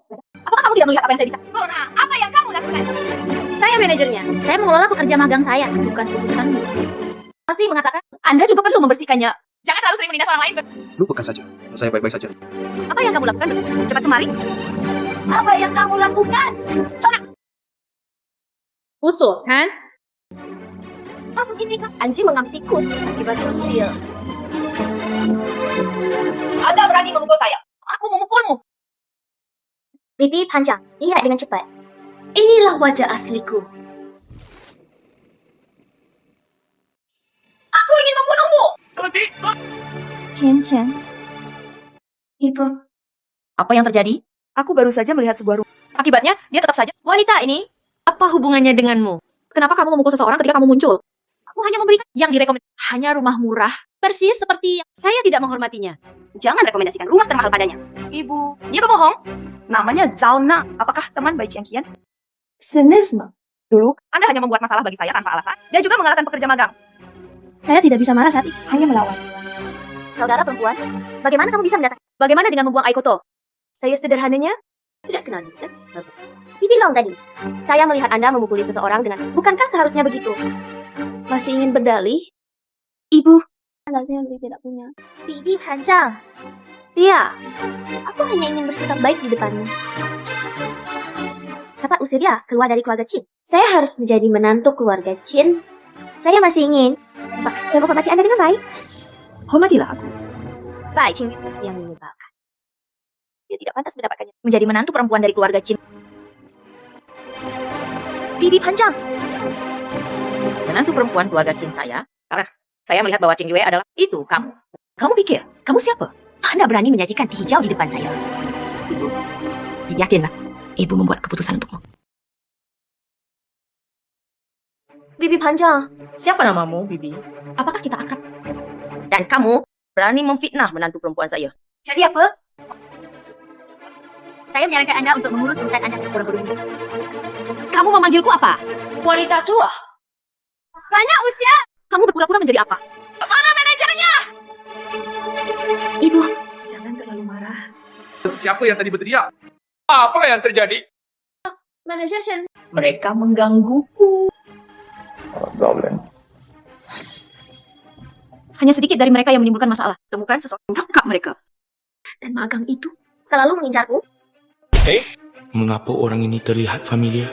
Apakah kamu tidak melihat apa yang saya bicara? Nona, apa yang kamu lakukan? Saya manajernya. Saya mengelola pekerja magang saya, bukan urusanmu. Masih mengatakan, Anda juga perlu membersihkannya. Jangan terlalu sering menindas orang lain. Lupakan saja. Saya baik-baik saja. Apa yang kamu lakukan? Cepat kemari. Apa yang kamu lakukan? Coba. Usul, kan? Oh, ini kan anjing mengambil tikus akibat usil. Anda berani memukul saya. Aku memukulmu. Pipi panjang, lihat dengan cepat. Inilah wajah asliku. Aku ingin membunuhmu. Chen Chen. Ibu. Apa yang terjadi? Aku baru saja melihat sebuah rumah. Akibatnya, dia tetap saja. Wanita ini, apa hubungannya denganmu? Kenapa kamu memukul seseorang ketika kamu muncul? Aku hanya memberikan yang direkomendasikan. Hanya rumah murah. Persis seperti saya tidak menghormatinya. Jangan rekomendasikan rumah termahal padanya. Ibu, Dia berbohong. namanya Zhao Na. Apakah teman Bai Qian? Sinisme. Dulu, Anda hanya membuat masalah bagi saya tanpa alasan. Dia juga mengalahkan pekerja magang. Saya tidak bisa marah saat itu, hanya melawan. Saudara perempuan, bagaimana kamu bisa mendatang? Bagaimana dengan membuang air kotor? Saya sederhananya tidak kenal kan? Dibilang tadi, saya melihat Anda memukuli seseorang dengan, bukankah seharusnya begitu? Masih ingin berdalih? Ibu, saya tidak punya. Bibi panjang. Iya, aku hanya ingin bersikap baik di depanmu. Cepat usir dia keluar dari keluarga Qin. Saya harus menjadi menantu keluarga Qin. Saya masih ingin. Saya menghormati Anda dengan baik. Hormatilah aku. Bai Qin yang menyebalkan. Dia tidak pantas mendapatkannya. Menjadi menantu perempuan dari keluarga Qin. Bibi panjang. Menantu perempuan keluarga Qin saya. Karena saya melihat bahwa Qin Yue adalah itu kamu. Kamu pikir, kamu siapa? Anda berani menyajikan teh hijau di depan saya. Ibu, yakinlah, Ibu membuat keputusan untukmu. Bibi panjang. Siapa namamu, Bibi? Apakah kita akan? Dan kamu berani memfitnah menantu perempuan saya. Jadi apa? Saya menyarankan Anda untuk mengurus perusahaan Anda buru-buru. Kamu memanggilku apa? Wanita tua. Banyak usia. Kamu berpura-pura menjadi apa? Mana manajernya? Ibu, Jangan terlalu marah. Siapa yang tadi berteriak? Apa yang terjadi? Manajer Chen. Mereka menggangguku. Hanya sedikit dari mereka yang menimbulkan masalah. Temukan seseorang tangkap mereka. dan magang itu selalu mengincarku. Mengapa orang ini terlihat familiar?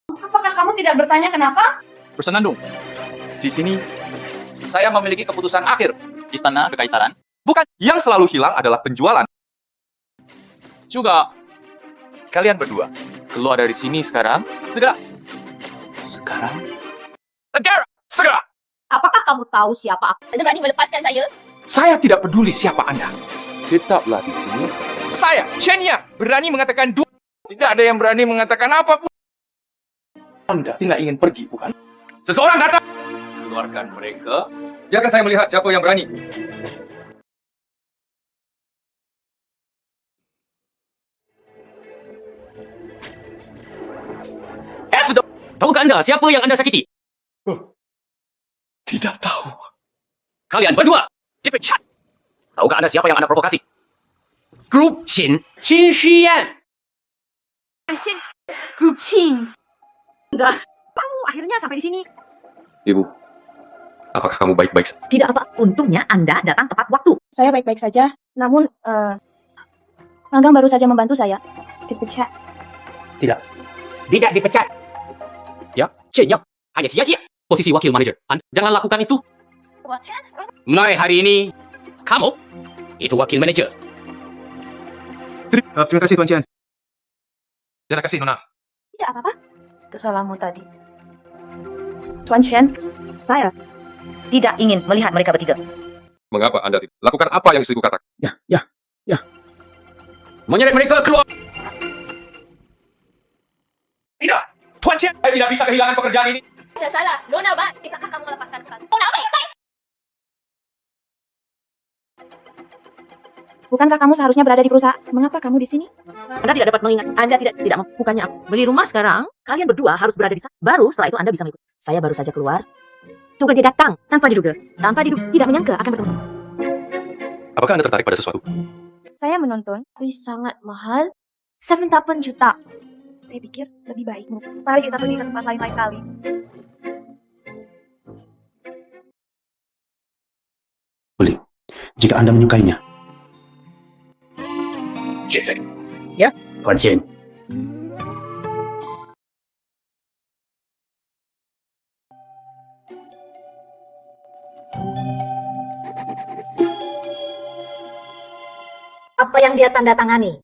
Apakah kamu tidak bertanya kenapa? Bersenandung. Di sini, saya memiliki keputusan akhir. Istana Kekaisaran. Bukan, yang selalu hilang adalah penjualan. Juga, kalian berdua, keluar dari sini sekarang. Segera. Sekarang? Segera! Apakah kamu tahu siapa aku? Anda berani melepaskan saya? Saya tidak peduli siapa Anda. Tetaplah di sini. Saya, Chen Yang, berani mengatakan dua. Tidak ada yang berani mengatakan apapun. Anda tidak ingin pergi, bukan? Seseorang datang. Keluarkan mereka. Biarkan saya melihat siapa yang berani. Betul. Tahukah Anda siapa yang Anda sakiti? Tidak tahu. Kalian berdua dipecat. Tahukah Anda siapa yang Anda provokasi? Grup Qin Xian. Grup Qin. Udah, kamu akhirnya sampai di sini. Ibu, apakah kamu baik-baik saja? Tidak apa, untungnya Anda datang tepat waktu. Saya baik-baik saja, namun magang baru saja membantu saya. Dipecat. Tidak dipecat. Ya, Chen Yang hanya sia-sia posisi wakil manajer. Anda jangan lakukan itu. Mulai hari ini, kamu itu wakil manajer. Terima kasih, Tuan Chen. Terima kasih, Nona. Tidak apa-apa. Kesalahanmu tadi. Tuan Chen, Saya tidak ingin melihat mereka bertiga. Mengapa Anda tidak lakukan apa yang istriku katakan? Menyeret mereka keluar. Tidak, Tuan Chen, saya tidak bisa kehilangan pekerjaan ini. Saya salah. Nona, bisakah kamu melepaskan kami? Nona, baik. bukankah kamu seharusnya berada di perusahaan? Mengapa kamu di sini? Anda tidak dapat mengingat. Anda tidak bukannya aku beli rumah sekarang. Kalian berdua harus berada di sana. Baru setelah itu Anda bisa mengikut. Saya baru saja keluar. Tugas dia datang tanpa diduga. Tidak menyangka akan bertemu. Apakah Anda tertarik pada sesuatu? Saya menonton, tapi sangat mahal. 7,8 juta. Saya pikir lebih baik. Mari kita pergi ke tempat lain kali. Boleh, jika Anda menyukainya. Jesse. Ya, Tuan Chen. Apa yang dia tanda tangani?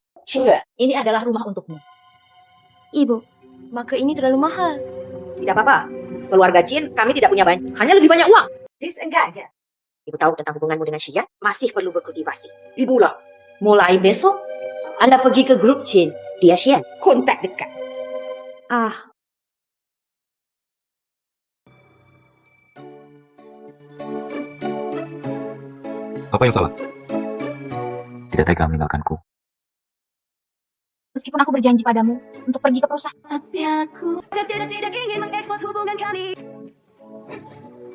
Ini adalah rumah untukmu. Ibu, maka ini terlalu mahal. Tidak apa-apa. Keluarga Chin, kami tidak punya banyak. Hanya lebih banyak uang. Diseenggaknya. Ibu tahu tentang hubunganmu dengan Xian? Masih perlu berkultivasi. Ibu lah. Mulai besok, Anda pergi ke grup Chin. Dia Xian. Kontak dekat. Apa yang salah? Tidak tega meninggalkanku. Meskipun aku berjanji padamu untuk pergi ke perusahaan. Tapi aku tidak ingin mengekspos hubungan kami.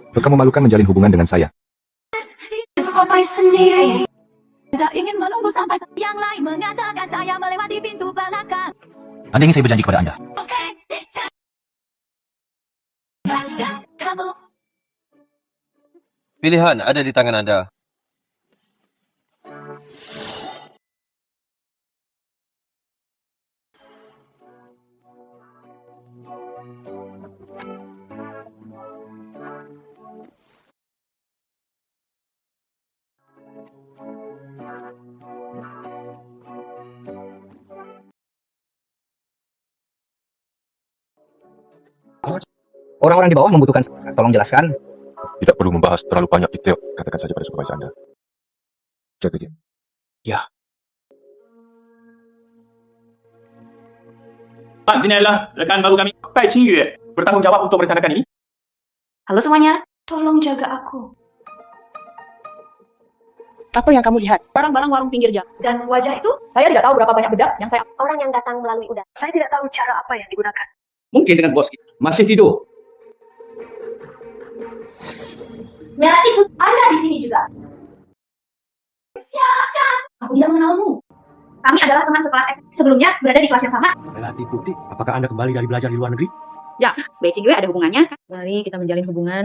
Apakah memalukan menjalin hubungan dengan saya? Sampai sendiri. Tidak ingin menunggu sampai yang lain mengatakan saya melewati pintu belakang. Anda ingin saya berjanji kepada Anda? Kamu Pilihan ada di tangan Anda. Orang-orang di bawah membutuhkan. Tolong jelaskan. Tidak perlu membahas terlalu banyak detail. Katakan saja pada supervisor Anda. Jaga dia. Ya. Pak, ini adalah rekan baru kami, Bai Qingyue, bertanggung jawab untuk merencanakan ini. Halo semuanya, tolong jaga aku. Apa yang kamu lihat? Barang-barang warung pinggir jalan. Dan wajah itu, saya tidak tahu berapa banyak bedak yang saya... orang yang datang melalui udara. Saya tidak tahu cara apa yang digunakan. Mungkin dengan bos masih tidur. Merah ikut Anda di sini juga. Aku tidak mengenalmu. Kami adalah teman sekelas sebelumnya berada di kelas yang sama. Melati Putih, apakah Anda kembali dari belajar di luar negeri? Ya, Bai Qingyue ada hubungannya. Mari kita menjalin hubungan.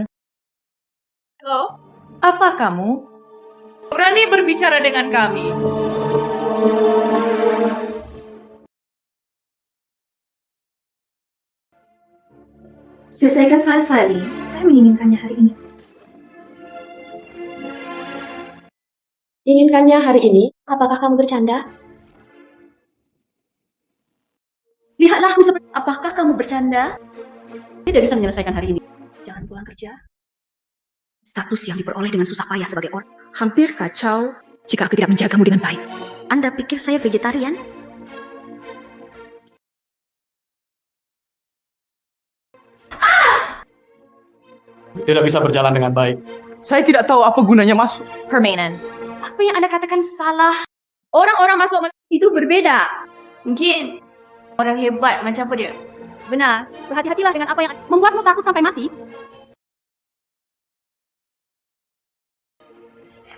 Halo, apa kamu? Berani berbicara dengan kami? Selesaikan file-file ini. Saya menginginkannya hari ini. Inginkannya hari ini? Apakah kamu bercanda? Lihatlah aku seperti... Apakah kamu bercanda? Tidak bisa menyelesaikan hari ini. Jangan pulang kerja. Status yang diperoleh dengan susah payah sebagai orang. Hampir kacau. jika aku tidak menjagamu dengan baik. Anda pikir saya vegetarian? Tidak bisa berjalan dengan baik. Saya tidak tahu apa gunanya masuk. Permainan. Apa yang Anda katakan salah? Orang-orang masuk itu berbeda. Mungkin orang hebat macam apa dia? Benar. Berhati-hatilah dengan apa yang membuatmu takut sampai mati.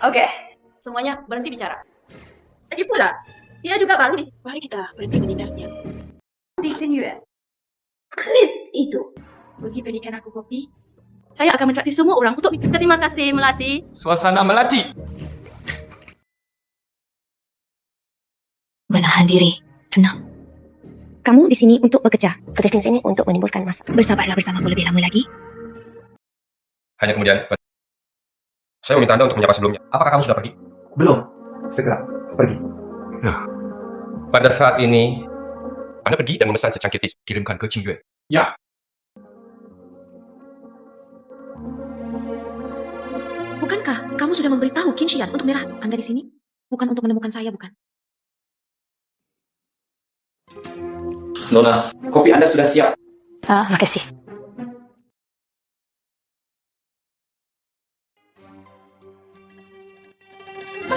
Oke. Semuanya berhenti bicara. Lagi pula, dia juga baru di sini. Mari kita berhenti menindasnya. Di Yue. Klip itu. Bagi berikan aku kopi. Saya akan mentraktir semua orang untuk terima kasih Melati. Suasana Melati. Menahan diri. Tenang. Kamu di sini untuk bekerja. Kerja di sini untuk menimbulkan masalah. Bersabarlah bersamaku lebih lama lagi. Hanya kemudian, saya meminta Anda untuk menyapa sebelumnya. Apakah kamu sudah pergi? Belum. Segera pergi. Nah, pada saat ini, Anda pergi dan memesan secangkir tis. Kirimkan ke Qingyue. Ya. Bukankah kamu sudah memberitahu Qinshian untuk merah Anda di sini? Bukan untuk menemukan saya, bukan? Nona, kopi Anda sudah siap. Makasih.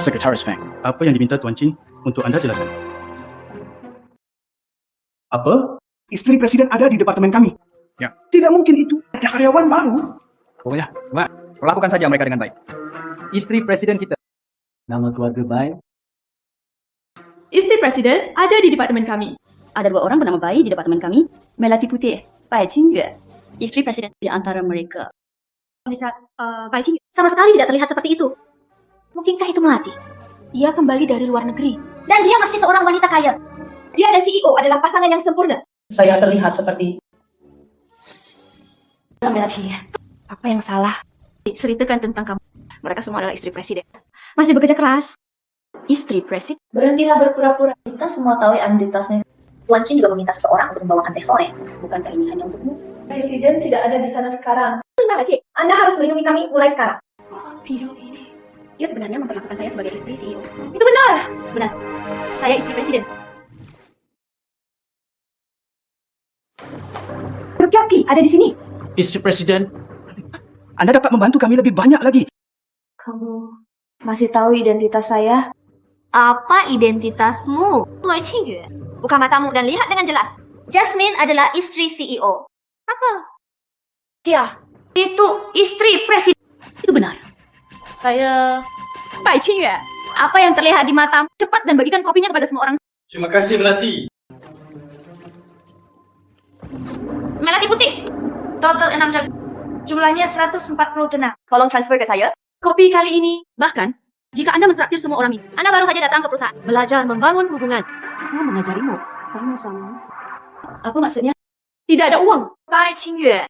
Sekretaris Feng, apa yang diminta Tuan Chin untuk Anda jelaskan? Apa? Istri presiden ada di departemen kami. Ya. Tidak mungkin itu. Ada karyawan baru. Pokoknya, Mak, perlakukan saja mereka dengan baik. Istri presiden kita. Nama keluarga baik. Istri presiden ada di departemen kami. Ada 2 orang bernama Bai di departemen kami. Melati Putih, Bai Qingyue. Istri presiden di antara mereka. Bai Qingyue sama sekali tidak terlihat seperti itu. Mungkinkah itu Melati? Dia kembali dari luar negeri. Dan dia masih seorang wanita kaya. Dia dan CEO adalah pasangan yang sempurna. Saya terlihat seperti... Melati, apa yang salah? Ceritakan tentang kamu. Mereka semua adalah istri presiden. Masih bekerja keras. Istri presiden? Berhentilah berpura-pura. Kita semua tahu identitasnya. Tuan Chin juga meminta seseorang untuk membawakan teh sore. Bukankah ini hanya untukmu? Presiden tidak ada di sana sekarang. Melati, Anda harus melindungi kami mulai sekarang. Video ini. Dia sebenarnya memperlakukan saya sebagai istri CEO. Itu benar. Benar. Saya istri presiden. Berkioki ada di sini. Istri Presiden, Anda dapat membantu kami lebih banyak lagi. Kamu masih tahu identitas saya? Apa identitasmu? Tuan Qingyue. Buka matamu dan lihat dengan jelas. Jasmine adalah istri CEO. Apa? Dia itu istri presiden. Itu benar. Saya Bai Qingyue. Apa yang terlihat di matamu? Cepat dan bagikan kopinya kepada semua orang. Terima kasih Melati. Melati Putih. Total 6 jam. Jumlahnya 140 denar. Tolong transfer ke saya. Kopi kali ini, bahkan jika Anda mentraktir semua orang ini, Anda baru saja datang ke perusahaan, belajar membangun hubungan. Aku mengajarimu. Sama-sama. Apa maksudnya? Tidak ada uang. Bai Qingyue.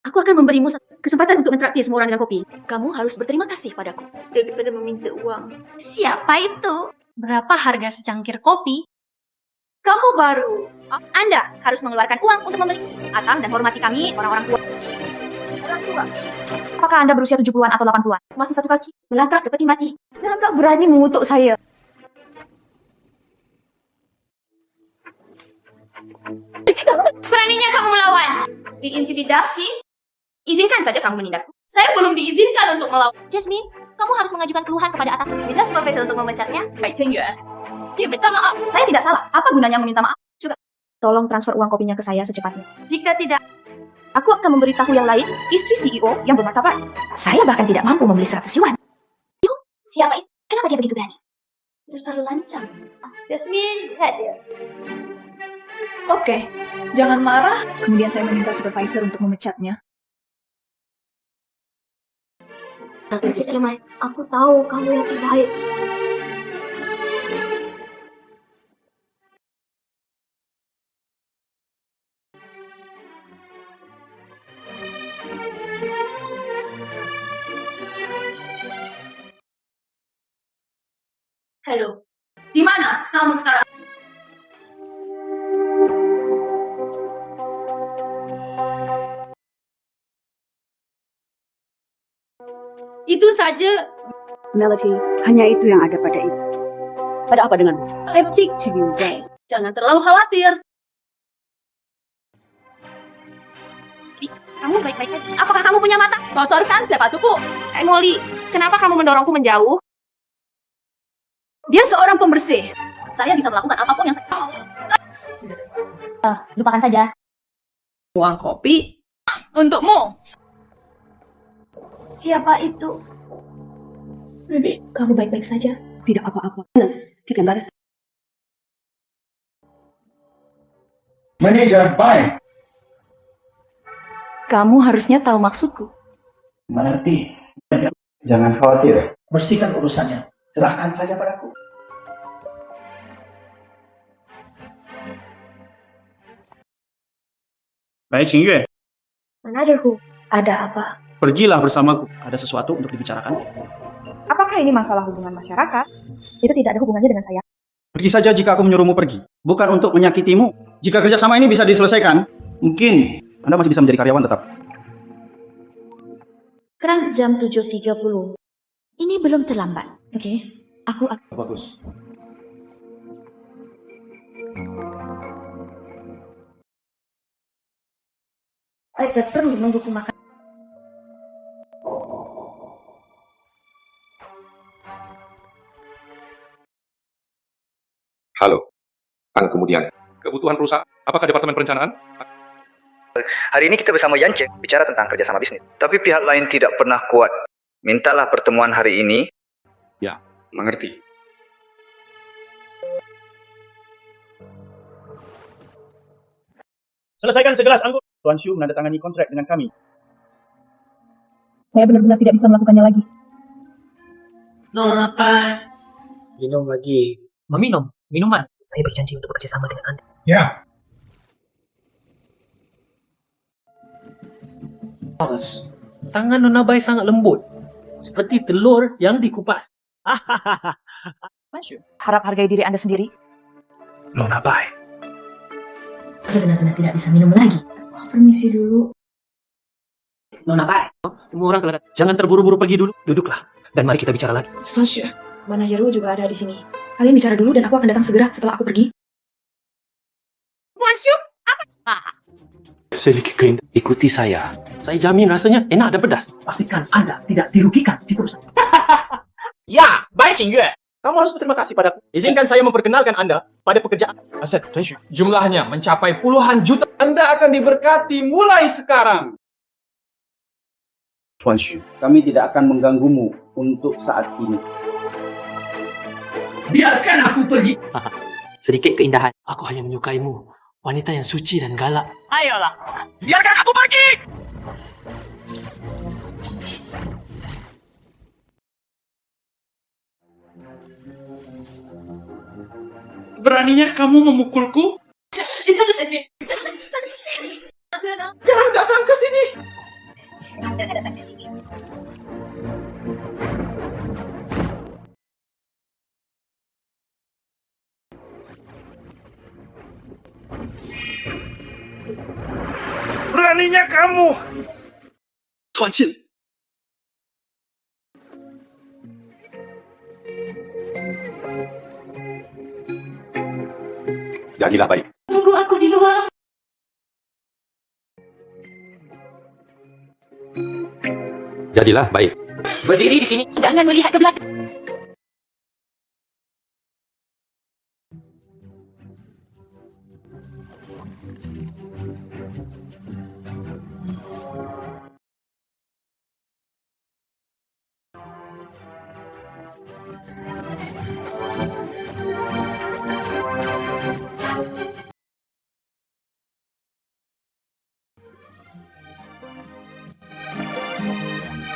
Aku akan memberimu kesempatan untuk mentraktir semua orang dengan kopi. Kamu harus berterima kasih padaku. Daripada meminta uang. Siapa itu? Berapa harga secangkir kopi? Kamu baru. Anda harus mengeluarkan uang untuk membeli. Atang dan hormati kami, orang-orang tua. Orang tua. Apakah Anda berusia 70-an atau 80-an? Masih satu kaki. Melangkah ke peti mati. Kenapa berani mengutuk saya? Beraninya kamu melawan? Diintimidasi? Izinkan saja kamu menindasku. Saya belum diizinkan untuk melawan. Jasmine, kamu harus mengajukan keluhan kepada atas. Minta supervisor untuk memecatnya. Bai Qingyue. Dia minta maaf. Saya tidak salah. Apa gunanya meminta maaf? Juga. Tolong transfer uang kopinya ke saya secepatnya. Jika tidak, aku akan memberitahu yang lain, istri CEO yang bermartabat. Saya bahkan tidak mampu membeli 100 yuan. Yuk, siapa itu? Kenapa dia begitu berani? Terlalu lancang. Jasmine, lihat dia. Oke, jangan marah. Kemudian saya meminta supervisor untuk memecatnya. Aku tahu kamu yang terbaik. Halo. Di mana kamu sekarang? Itu saja Melody, hanya itu yang ada pada ibu. Pada apa denganmu? Leptik juga. Jangan terlalu khawatir. Kamu baik-baik saja. Apakah kamu punya mata? Kotorkan sepatuku. Molly, kenapa kamu mendorongku menjauh? Dia seorang pembersih. Saya bisa melakukan apapun yang saya mau. Lupakan saja. Uang kopi untukmu. Siapa itu? Bibi, kamu baik-baik saja? Tidak apa-apa. Kita balas. Manajer, bye. Kamu harusnya tahu maksudku. Mengerti. Jangan khawatir. Bersihkan urusannya. Serahkan saja padaku. Baik, Xingyue. Manajerku, ada apa? Pergilah bersamaku. Ada sesuatu untuk dibicarakan. Apakah ini masalah hubungan masyarakat? Itu tidak ada hubungannya dengan saya. Pergi saja jika aku menyuruhmu pergi. Bukan untuk menyakitimu. Jika kerjasama ini bisa diselesaikan, mungkin Anda masih bisa menjadi karyawan tetap. Sekarang jam 7.30. Ini belum terlambat. Oke, aku akan... Bagus. Tidak perlu menungguku makan. Halo. Kemudian, kebutuhan perusahaan. Apakah Departemen Perencanaan? Hari ini kita bersama Yance bicara tentang kerjasama bisnis. Tapi pihak lain tidak pernah kuat. Mintalah pertemuan hari ini. Ya, mengerti. Selesaikan segelas anggur. Tuan Shu menandatangani kontrak dengan kami. Saya benar-benar tidak bisa melakukannya lagi. Nona, apa? Minum lagi. Meminum? Minuman? Saya berjanji untuk bekerja sama dengan Anda. Ya. Bos, tangan Nona Bai sangat lembut. Seperti telur yang dikupas. Harap hargai diri Anda sendiri. Nona Bai. Saya benar-benar tidak bisa minum lagi. Oh, permisi dulu. Nona Bai. Semua orang telah datang. Jangan terburu-buru pergi dulu. Duduklah. Dan mari kita bicara lagi. Selanjutnya, manajerku juga ada di sini. Kalian bicara dulu dan aku akan datang segera setelah aku pergi. Tuan Shu, apa? Sedikit keringat. Ikuti saya. Saya jamin rasanya enak dan pedas. Pastikan Anda tidak dirugikan di perusahaan. Ya, baik Xingyue. Kamu harus berterima kasih padaku. Izinkan saya memperkenalkan Anda pada pekerjaan. Aset, Tuan Shu. Jumlahnya mencapai puluhan juta. Anda akan diberkati mulai sekarang. Tuan Shu, kami tidak akan mengganggumu untuk saat ini. Biarkan aku pergi. Sedikit keindahan. Aku hanya menyukaimu. Wanita yang suci dan galak. Ayolah. Biarkan aku pergi. Beraninya kamu memukulku? Jangan datang ke sini. Anda datang ke sini. Beraninya kamu! Tuan Qin. Jadilah baik. Tunggu aku di luar. Jadilah baik. Berdiri di sini. Jangan melihat ke belakang.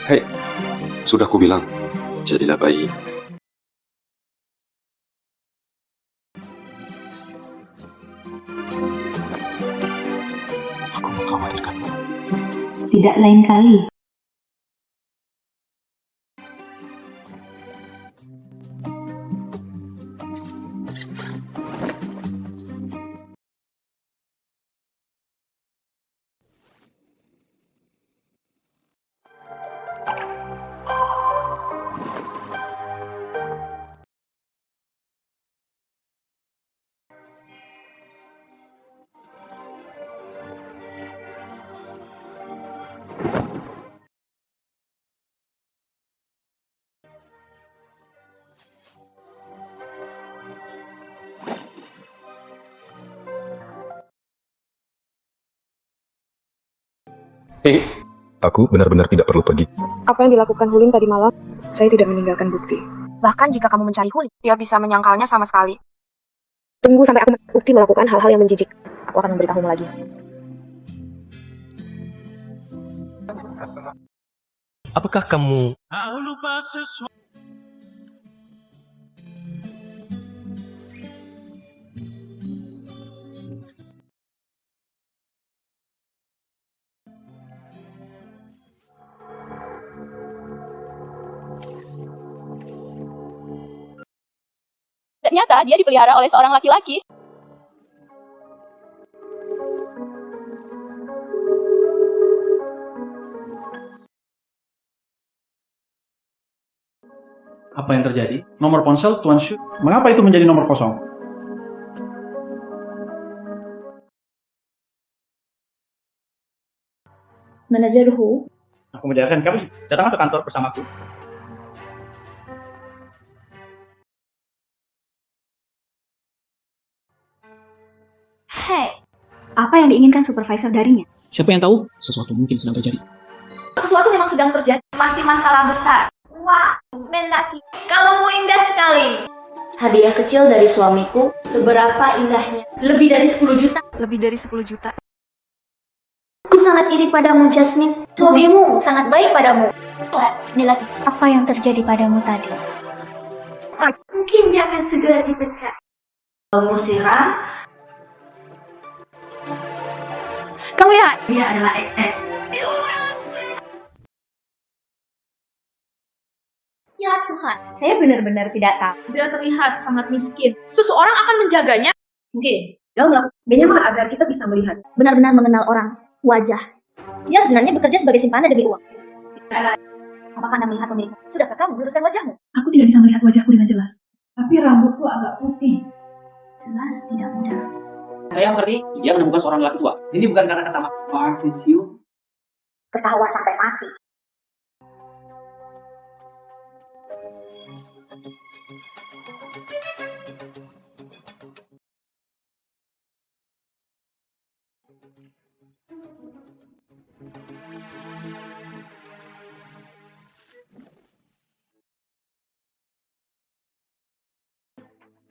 Hei, sudah kubilang, jadilah baik. Aku mengkhawatirkanmu. Tidak lain kali. Aku benar-benar tidak perlu pergi. Apa yang dilakukan Hulin tadi malam, saya tidak meninggalkan bukti. Bahkan jika kamu mencari Hulin, dia bisa menyangkalnya sama sekali. Tunggu sampai aku bukti melakukan hal-hal yang menjijik. Aku akan memberitahumu lagi. Apakah kamu Ternyata dia dipelihara oleh seorang laki-laki. Apa yang terjadi? Nomor ponsel Tuan Shu. Mengapa itu menjadi nomor kosong? Manajer Hu, Aku menjadikan kamu datang ke kantor bersamaku. Hei, apa yang diinginkan supervisor darinya? Siapa yang tahu? Sesuatu mungkin sedang terjadi. Sesuatu memang sedang terjadi. Masih masalah besar. Wah, Melati, kalungmu indah sekali. Hadiah kecil dari suamiku, seberapa indahnya? Lebih dari 10 juta. Lebih dari 10 juta. Aku sangat iri padamu, Jasmine. Suamimu sangat baik padamu. Melati, apa yang terjadi padamu tadi? Mungkin dia akan segera dipecat. Kamu siram? Kamu lihat, Dia adalah XS. Ya Tuhan, saya benar-benar tidak tahu. Dia terlihat sangat miskin. Seseorang akan menjaganya. mungkin dia melakukan minimal agar kita bisa melihat. Benar-benar mengenal orang, wajah. Dia sebenarnya bekerja sebagai simpanan demi uang. Apakah Anda melihat pemiliknya? Sudahkah kamu meluruskan wajahmu? Aku tidak bisa melihat wajahku dengan jelas. Tapi rambutku agak putih. Jelas tidak mudah. Saya mengerti, dia menemukan seorang lelaki tua. Ini bukan karena kata Bartesiu. Ketawa sampai mati.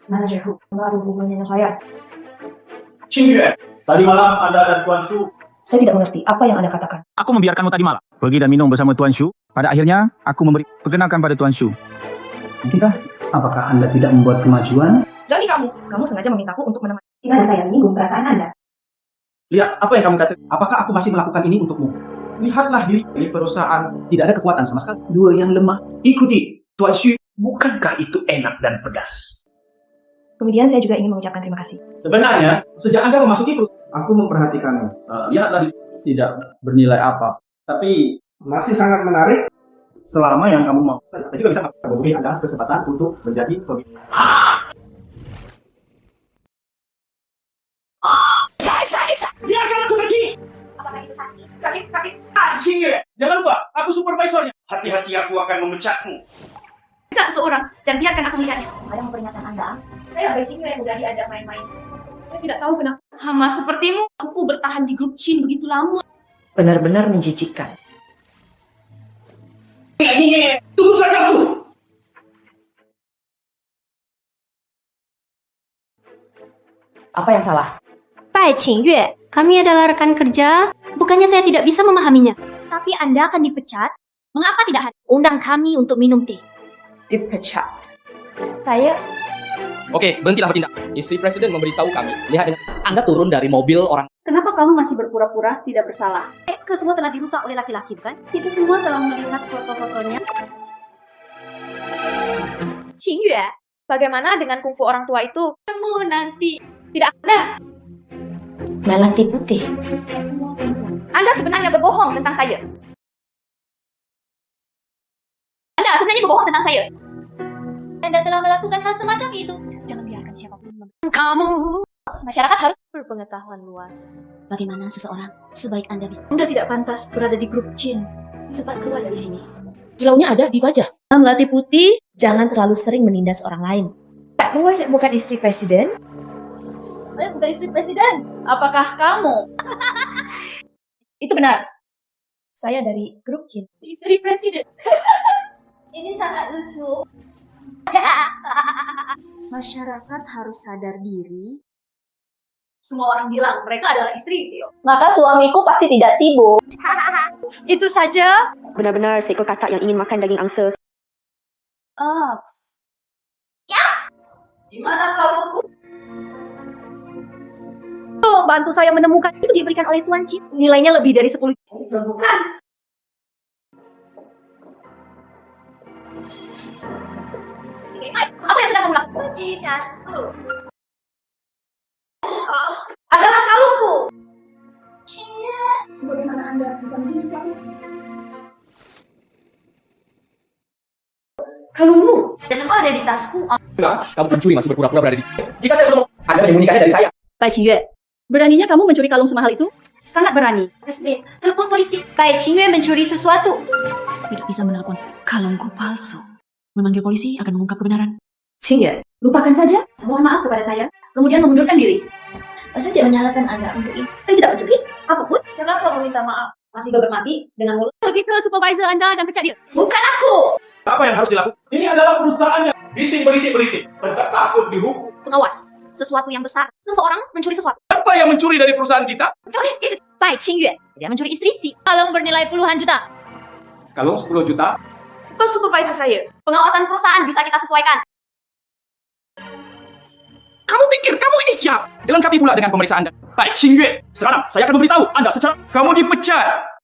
Manajer Hu, nggak ada hubungannya dengan saya. Qingyue, tadi malam Anda dan Tuan Shu. Saya tidak mengerti apa yang Anda katakan. Aku membiarkanmu tadi malam pergi dan minum bersama Tuan Shu. Pada akhirnya, aku perkenalkan pada Tuan Shu. Mungkinkah? Apakah Anda tidak membuat kemajuan? Jadi kamu sengaja memintaku untuk menemani. Tidak ada saya menyinggung perasaan Anda. Lihat apa yang kamu katakan. Apakah aku masih melakukan ini untukmu? Lihatlah diri di perusahaan. Tidak ada kekuatan sama sekali. Dua yang lemah. Ikuti Tuan Shu. Bukankah itu enak dan pedas? Kemudian saya juga ingin mengucapkan terima kasih. Sebenarnya, sejak Anda memasuki perusahaan, aku memperhatikanmu. Lihatlah, tidak bernilai apa. Tapi masih sangat menarik selama yang kamu mau. Saya juga bisa memberi Anda kesempatan untuk menjadi pemimpin. Biarkan aku pergi! Apakah itu sakit? Sakit. Qingyue, jangan lupa, aku supervisornya. Hati-hati, aku akan memecatmu. Pecat seseorang dan biarkan aku melihatnya. Ada yang memperingatkan Anda? Saya Beijing yang mudah diajak main-main. Saya tidak tahu kenapa. Hama sepertimu, aku bertahan di grup Chin begitu lama. Benar-benar menjijikkan. Tunggu saja, aku! Apa yang salah? Pai Qingyue, kami adalah rekan kerja. Bukannya saya tidak bisa memahaminya. Tapi Anda akan dipecat. Mengapa tidak undang kami untuk minum teh? Dipecat. Saya Oke, berhentilah bertindak. Istri presiden memberitahu kami. Lihat dengan Anda turun dari mobil orang. Kenapa kamu masih berpura-pura tidak bersalah? ke semua telah dirusak oleh laki-laki, bukan? Kita semua telah melihat foto-fotonya. Qingyue, bagaimana dengan kungfu orang tua itu? Kamu nanti tidak ada. Melati putih. Anda sebenarnya berbohong tentang saya. Anda sebenarnya berbohong tentang saya. Anda telah melakukan hal semacam itu. Jangan biarkan siapapun Kamu. Masyarakat harus berpengetahuan luas. Bagaimana seseorang sebaik Anda bisa? Anda tidak pantas berada di grup Jin. Cepat keluar dari sini. Kilaunya ada di wajah. Melati putih, jangan terlalu sering menindas orang lain. Kamu bukan istri presiden? Saya bukan istri presiden. Apakah kamu? Itu benar. Saya dari grup Kin. Istri presiden. Ini sangat lucu. Masyarakat harus sadar diri. Semua orang bilang mereka adalah istri Sio. Maka suamiku pasti tidak sibuk. Itu saja. Benar-benar seekor katak yang ingin makan daging angsa. Gimana kalau tolong bantu saya menemukan itu diberikan oleh Tuan Chin. Nilainya lebih dari 10. Bukan. Apa yang sedang kamu lakukan? Tasku. Adalah kalungku. Bagaimana Anda bisa mencuri sesuatu? Kalungmu. Dan apa ada di tasku? Enggak, kamu pencuri masih berpura-pura berada di sini. Jika saya belum, Anda menyembunyikannya dari saya. Bai Qingyue, beraninya kamu mencuri kalung semahal itu? Sangat berani. Resmi, telepon polisi. Bai Qingyue mencuri sesuatu. Tidak bisa menelpon. Kalungku palsu. Memanggil polisi akan mengungkap kebenaran. Qingyue, lupakan saja. Mohon maaf kepada saya. Kemudian mengundurkan diri. Saya tidak menyalahkan Anda untuk ini. Saya tidak mencuri apapun. Kenapa meminta maaf? Masih bebek mati dengan mulut. Pergi ke supervisor Anda dan pecat dia. Bukan aku. Apa yang harus dilakukan? Ini adalah perusahaannya. Berisik. Mereka takut dihukum. Pengawas. Sesuatu yang besar. Seseorang mencuri sesuatu. Apa yang mencuri dari perusahaan kita? Mencuri istri. Bai Qingyue. Dia mencuri istri si. Kalung bernilai puluhan juta. Kalung 10 juta. Bukan supervisor saya. Pengawasan perusahaan bisa kita sesuaikan. Kamu pikir kamu ini siapa? Dilengkapi pula dengan pemeriksaan Anda. Bai Qingyue, sekarang saya akan memberitahu Anda secara... Kamu dipecat.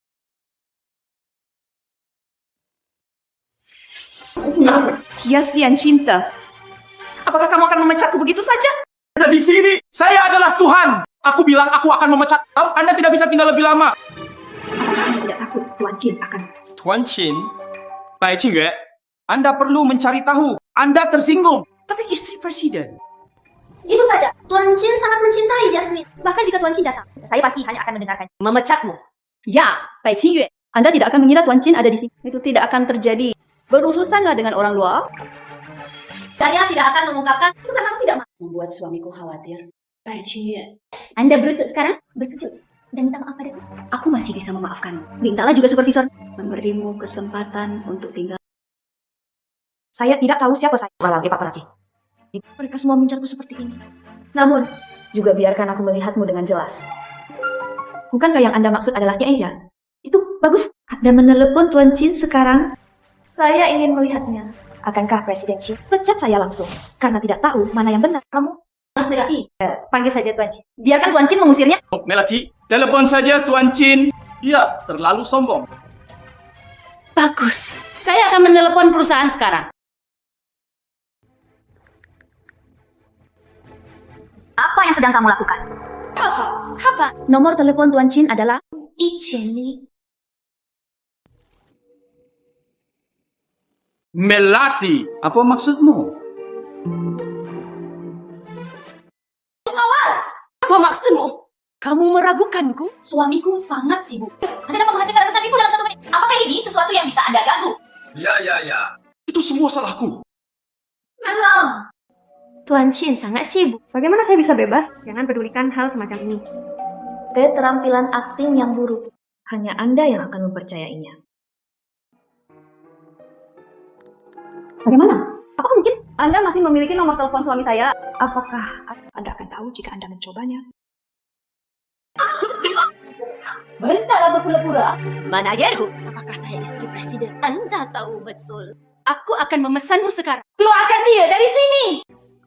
Hias-hian cinta. Apakah kamu akan memecatku begitu saja? Ada di sini. Saya adalah Tuhan. Aku bilang aku akan memecat. Tahu, Anda tidak bisa tinggal lebih lama. Apakah Anda tidak takut Tuan Chin akan... Tuan Chin, Bai Qingyue, Anda perlu mencari tahu. Anda tersinggung. Tapi istri presiden. Itu saja. Tuan Chin sangat mencintai Yasmin. Bahkan jika Tuan Chin datang, saya pasti hanya akan mendengarkan. Memecatmu. Ya, Bai Qingyue. Anda tidak akan mengira Tuan Chin ada di sini. Itu tidak akan terjadi. Berurusanlah dengan orang luar. Saya tidak akan mengungkapkan itu karena aku tidak mau Membuat suamiku khawatir. Bai Qingyue. Anda berlutut sekarang, bersujud, dan minta maaf padaku. Aku masih bisa memaafkanmu. Mintalah juga supervisor. Memberimu kesempatan untuk tinggal. Saya tidak tahu siapa saya. Malam Pak Paraci. Mereka semua mencarku seperti ini. Namun, juga biarkan aku melihatmu dengan jelas. Bukankah yang Anda maksud adalah Yaya? Itu bagus. Anda menelepon Tuan Chin sekarang. Saya ingin melihatnya. Akankah Presiden Chin pecat saya langsung? Karena tidak tahu mana yang benar. Kamu? Melati, panggil saja Tuan Chin. Biarkan Tuan Chin mengusirnya. Oh, Melati, telepon saja Tuan Chin. Dia terlalu sombong. Bagus. Saya akan menelepon perusahaan sekarang. Apa yang sedang kamu lakukan? Apa? Nomor telepon Tuan Chin adalah 1000. Melati, apa maksudmu? Pengawas! Apa maksudmu? Kamu meragukanku? Suamiku sangat sibuk. Anda dapat menghasilkan ratusan ribu dalam 1 menit. Apakah ini sesuatu yang bisa Anda ganggu? Ya. Itu semua salahku. Memang. Tuan Chin sangat sibuk. Bagaimana saya bisa bebas? Jangan pedulikan hal semacam ini. Keterampilan akting yang buruk. Hanya Anda yang akan mempercayainya. Bagaimana? Apakah mungkin Anda masih memiliki nomor telepon suami saya? Apakah Anda akan tahu jika Anda mencobanya? Berentahlah berpura-pura. Mana ajarku? Apakah saya istri presiden? Anda tahu betul. Aku akan memesanmu sekarang. Keluarkan dia dari sini!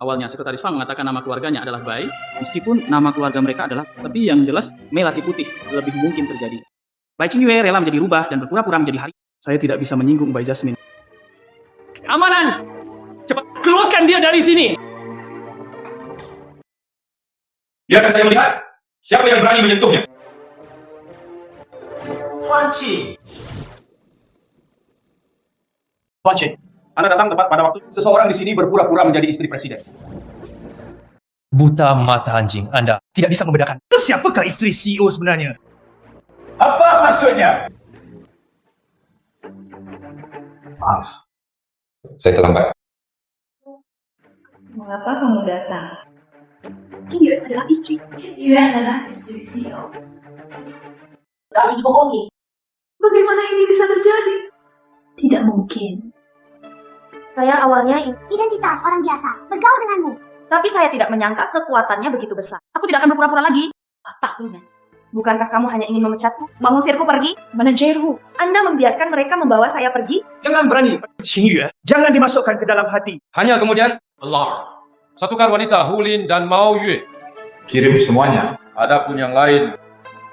Awalnya Sekretaris Fang mengatakan nama keluarganya adalah Bai, meskipun nama keluarga mereka adalah, tapi yang jelas Melati Putih lebih mungkin terjadi. Bai Qingyue rela menjadi rubah dan berpura-pura menjadi hari. Saya tidak bisa menyinggung Bai Jasmine. Amanan! Cepat keluarkan dia dari sini! Biarkan saya melihat siapa yang berani menyentuhnya. Tuan Chin, Anda datang tepat pada waktu seseorang di sini berpura-pura menjadi istri presiden. Buta mata anjing, Anda tidak bisa membedakan. Siapakah istri CEO sebenarnya? Apa maksudnya? Maaf. Saya terlambat. Mengapa kamu datang? Qingyue adalah istri. Qingyue adalah istri CEO. Kami dibohongi. Bagaimana ini bisa terjadi? Tidak mungkin. Saya awalnya identitas orang biasa, bergaul denganmu. Tapi saya tidak menyangka kekuatannya begitu besar. Aku tidak akan berpura-pura lagi. Apa punya? Bukankah kamu hanya ingin memecatku, mengusirku pergi, menejerku? Anda membiarkan mereka membawa saya pergi? Jangan berani. Qingyue. Jangan dimasukkan ke dalam hati. Hanya kemudian, Allah. Satukan wanita Hulin dan Mao Yue. Kirim semuanya. Adapun yang lain,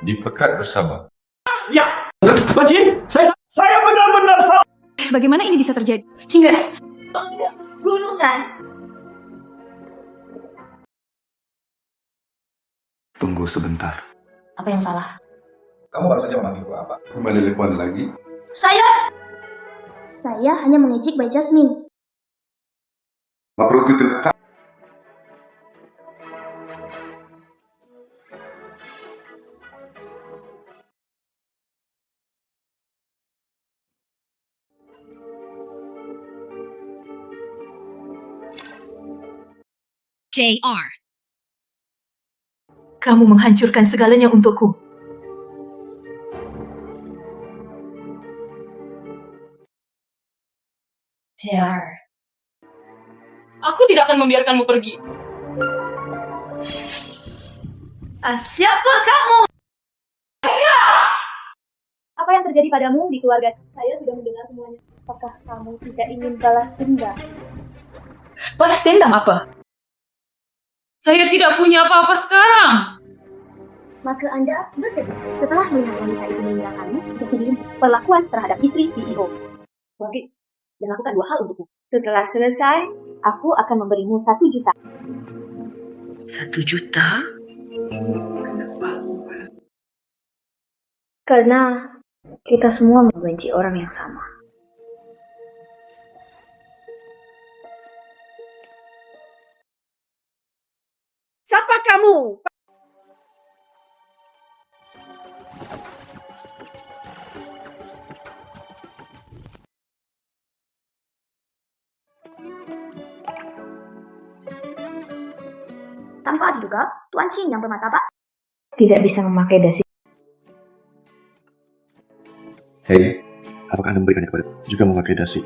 dipekat bersama. Ya, Bajin, saya benar-benar salah. Bagaimana ini bisa terjadi? Qingyue. Gunungan. Tunggu sebentar. Apa yang salah? Kamu baru saja memanggilku apa? Menelepon lagi. Saya hanya mengejek by Jasmine. Perlu tidak. JR. Kamu menghancurkan segalanya untukku. JR. Aku tidak akan membiarkanmu pergi. Siapa kamu? Apa yang terjadi padamu di keluarga? Saya sudah mendengar semuanya. Apakah kamu tidak ingin balas dendam? Balas dendam apa? Saya tidak punya apa-apa sekarang. Maka Anda bersedih setelah melihat wanita itu meninggalkanmu untuk dikirim perlakuan terhadap istri CEO. Bangkit dan lakukan 2 hal untukku. Setelah selesai, aku akan memberimu 1 juta. 1 juta? Karena kita semua membenci orang yang sama. Siapa kamu? Tanpa diduga, Tuan Qin yang bermartabat Tidak bisa memakai dasi. Hei, apakah Anda memberikannya kepada juga memakai dasi?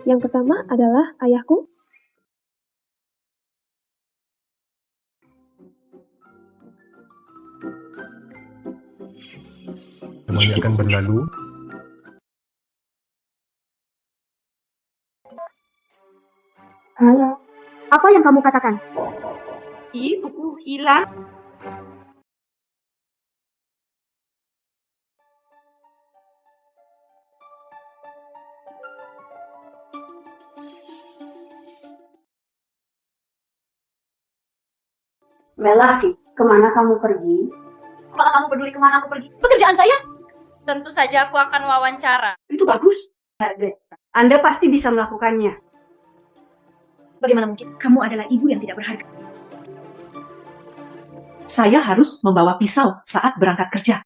Yang pertama adalah ayahku. Semuanya akan berlalu. Halo. Apa yang kamu katakan? Ibuku hilang. Melati, kemana kamu pergi? Apakah kamu peduli kemana aku pergi? Pekerjaan saya? Tentu saja aku akan wawancara. Itu bagus. Anda pasti bisa melakukannya. Bagaimana mungkin? Kamu adalah ibu yang tidak berharga. Saya harus membawa pisau saat berangkat kerja.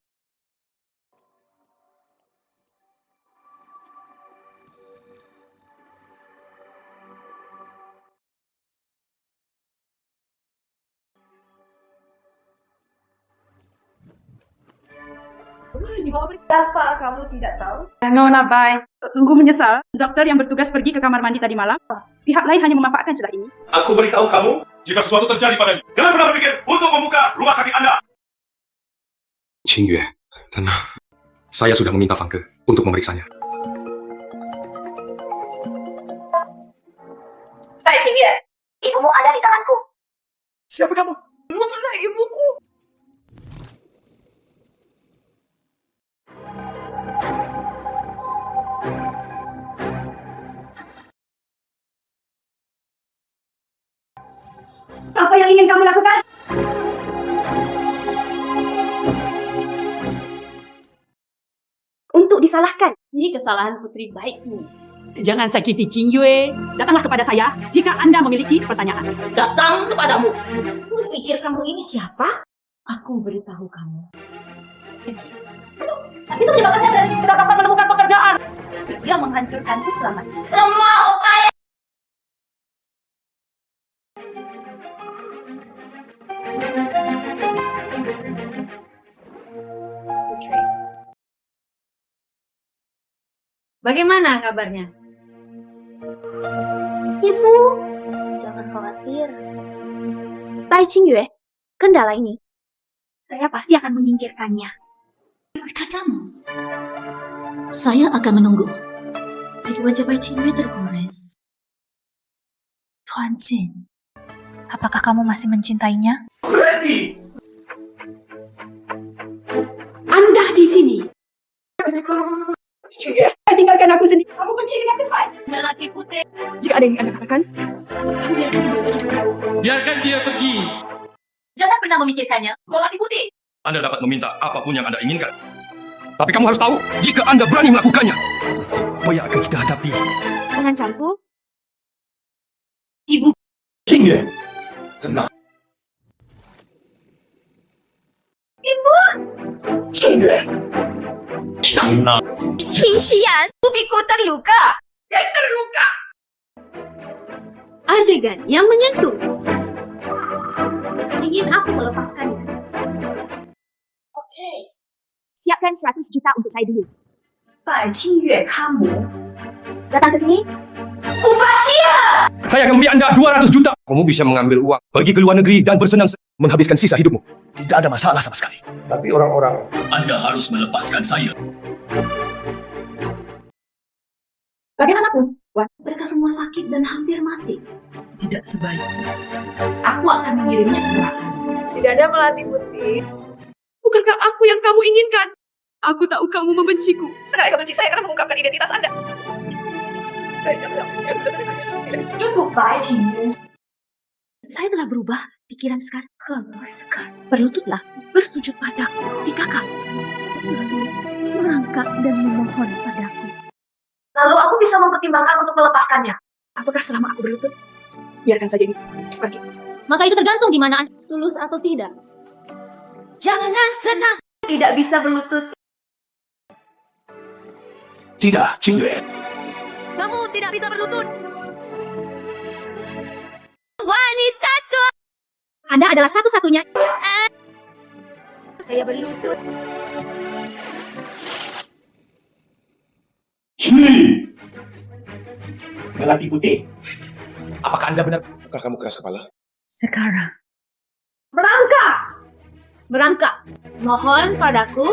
Apa kamu tidak tahu? Nona, bye. Sungguh menyesal. Dokter yang bertugas pergi ke kamar mandi tadi malam. Pihak lain hanya memanfaatkan celah ini. Aku beritahu kamu, jika sesuatu terjadi padanya, jangan pernah berpikir untuk membuka rumah sakit Anda. Qingyue, tenang. Saya sudah meminta Fangke untuk memeriksanya. Baik, Qingyue. Ibumu ada di tanganku. Siapa kamu? Mana ibuku? Apa yang ingin kamu lakukan? Untuk disalahkan. Ini kesalahan putri baikmu. Jangan sakiti Qingyue. Datanglah kepada saya jika Anda memiliki pertanyaan. Datang kepadamu. Pikir kamu ini siapa? Aku beritahu kamu. Itu menyebabkan saya tidak dapat menemukan pekerjaan. Dia menghancurkanku selama ini. Semua upaya Bagaimana kabarnya? Ibu, jangan khawatir. Bai Qingyue, kendala ini, saya pasti akan menyingkirkannya. Berkacamu. Saya akan menunggu. Jika wajah Bai Qingyue tergores. Tuan Jin, apakah kamu masih mencintainya? Ready! Anda di sini. Tinggalkan aku sendiri. Kamu pergi dengan cepat. Lelaki putih. Jika ada yang Anda katakan, biarkan ibu pergi dulu. Biarkan dia pergi. Jangan pernah memikirkannya. Lelaki putih. Anda dapat meminta apapun yang Anda inginkan. Tapi kamu harus tahu, jika Anda berani melakukannya, apa yang akan kita hadapi? Mengancamku? Ibu. Qingyue, tenang. Ibu! Qingyue, tenang. Qin Xian, pubiku terluka. Terluka. Adegan yang menyentuh. Ingin aku melepaskannya. Oke. Siapkan 100 juta untuk saya dulu. Bai Qingyue, kamu. Datang ke sini. Saya akan memberi Anda 200 juta. Kamu bisa mengambil uang, pergi ke luar negeri dan bersenang-senang menghabiskan sisa hidupmu. Tidak ada masalah sama sekali. Tapi orang-orang... Anda harus melepaskan saya. Bagaimanapun, mereka semua sakit dan hampir mati. Tidak sebaik. Aku akan mengirimnya ke belakang. Tidak ada melati putih. Bukankah aku yang kamu inginkan? Aku tahu kamu membenciku. Mereka benci saya karena mengungkapkan identitas Anda. Cukup, Bai Qingyue. Saya telah berubah pikiran sekarang. Kalau sekarang berlututlah, bersujud padaku di kaki. Lalu merangkak dan memohon padaku. Lalu aku bisa mempertimbangkan untuk melepaskannya. Apakah selama aku berlutut? Biarkan saja ini pergi. Maka itu tergantung di mana Anda tulus atau tidak. Jangan senang. Tidak bisa berlutut. Tidak, Qingyue. Kamu tidak bisa berlutut. Wanita tua. Anda adalah satu-satunya. Saya berlutut. Melati putih. Apakah Anda benar? Apakah kamu keras kepala? Sekarang. Berangkat! Berangkat! Mohon padaku.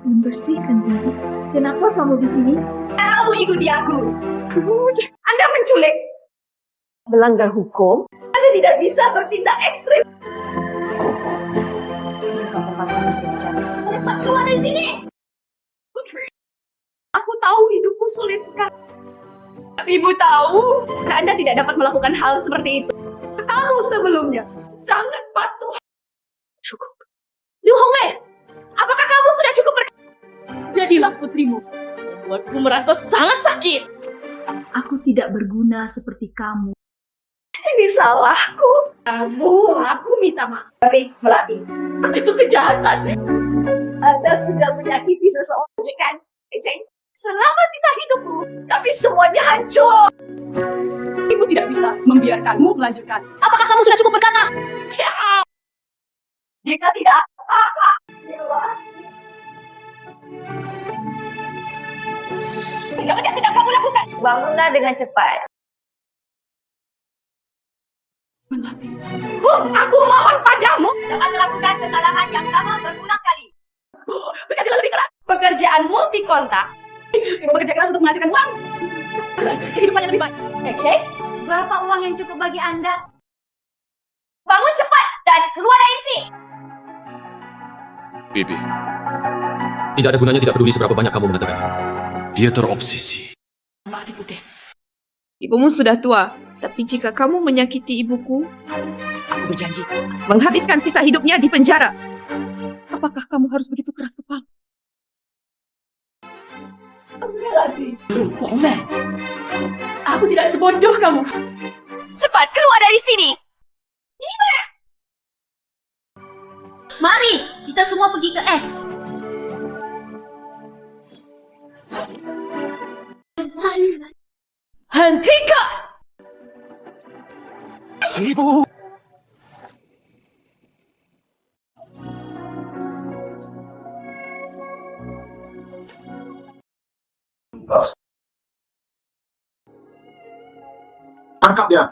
Membersihkan diri. Kenapa kamu di sini? Kamu ikuti aku. Anda menculik. Melanggar hukum? Anda tidak bisa bertindak ekstrim. Cepat keluar dari sini. Aku tahu hidupku sulit sekali. Tapi Ibu tahu, Anda tidak dapat melakukan hal seperti itu. Kamu sebelumnya sangat patuh. Cukup. Liu Hongmei, apakah kamu sudah cukup Jadilah putrimu. Buatku merasa sangat sakit. Aku tidak berguna seperti kamu. Ini salahku. Aku minta maaf. Tapi Melati, itu kejahatan. Anda sudah menyakiti seseorang, kan? Selama sisa hidupmu, tapi semuanya hancur. Ibu tidak bisa membiarkanmu melanjutkan. Apakah kamu sudah cukup berkata? Jika tidak, yang sedang kamu lakukan. Bangunlah dengan cepat. Aku mohon padamu, jangan melakukan kesalahan yang sama berulang kali. Bekerja lebih keras. Pekerjaan multi kontak. Ibu bekerja keras untuk menghasilkan uang. Kehidupannya lebih baik. Oke, berapa uang yang cukup bagi Anda? Bangun cepat dan keluar dari sini. Bibi, tidak ada gunanya tidak peduli seberapa banyak kamu mengatakan. Dia terobsesi. Melati putih. Ibumu sudah tua, tapi jika kamu menyakiti ibuku, Aku berjanji. menghabiskan sisa hidupnya di penjara. Apakah kamu harus begitu keras kepala? Aku tidak sebodoh kamu. Cepat keluar dari sini. Mari, kita semua pergi ke es. Hentikan! Ibu! Tangkap dia.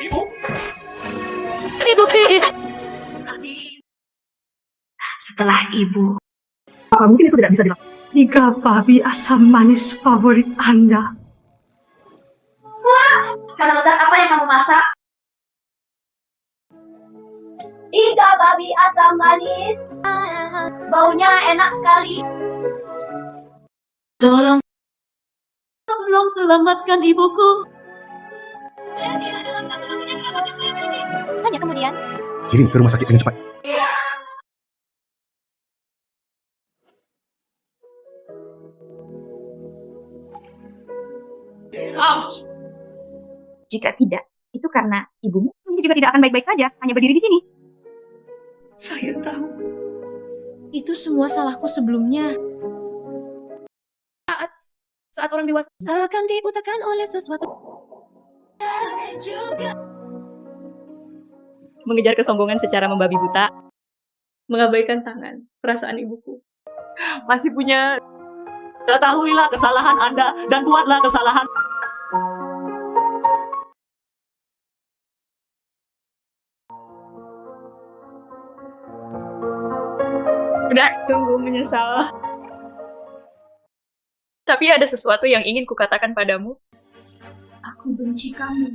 Ibu? Ibu Pi. Setelah ibu. Mungkin itu tidak bisa dilakukan. 3 babi asam manis favorit Anda. Wah, karena lezat apa yang kamu masak? 3 babi asam manis. Baunya enak sekali. Tolong selamatkan ibuku. Hanya kemudian. Kirim ke rumah sakit dengan cepat. Jika tidak, itu karena ibumu juga tidak akan baik-baik saja, hanya berdiri di sini. Saya tahu. Itu semua salahku sebelumnya. Saat orang dewasa akan dibutakan oleh sesuatu. Mengejar kesombongan secara membabi buta. Mengabaikan tangan, perasaan ibuku. Masih punya. Ketahuilah kesalahan Anda dan buatlah kesalahan. Benar, tunggu menyesal. Tapi ada sesuatu yang ingin kukatakan padamu. Aku benci kamu.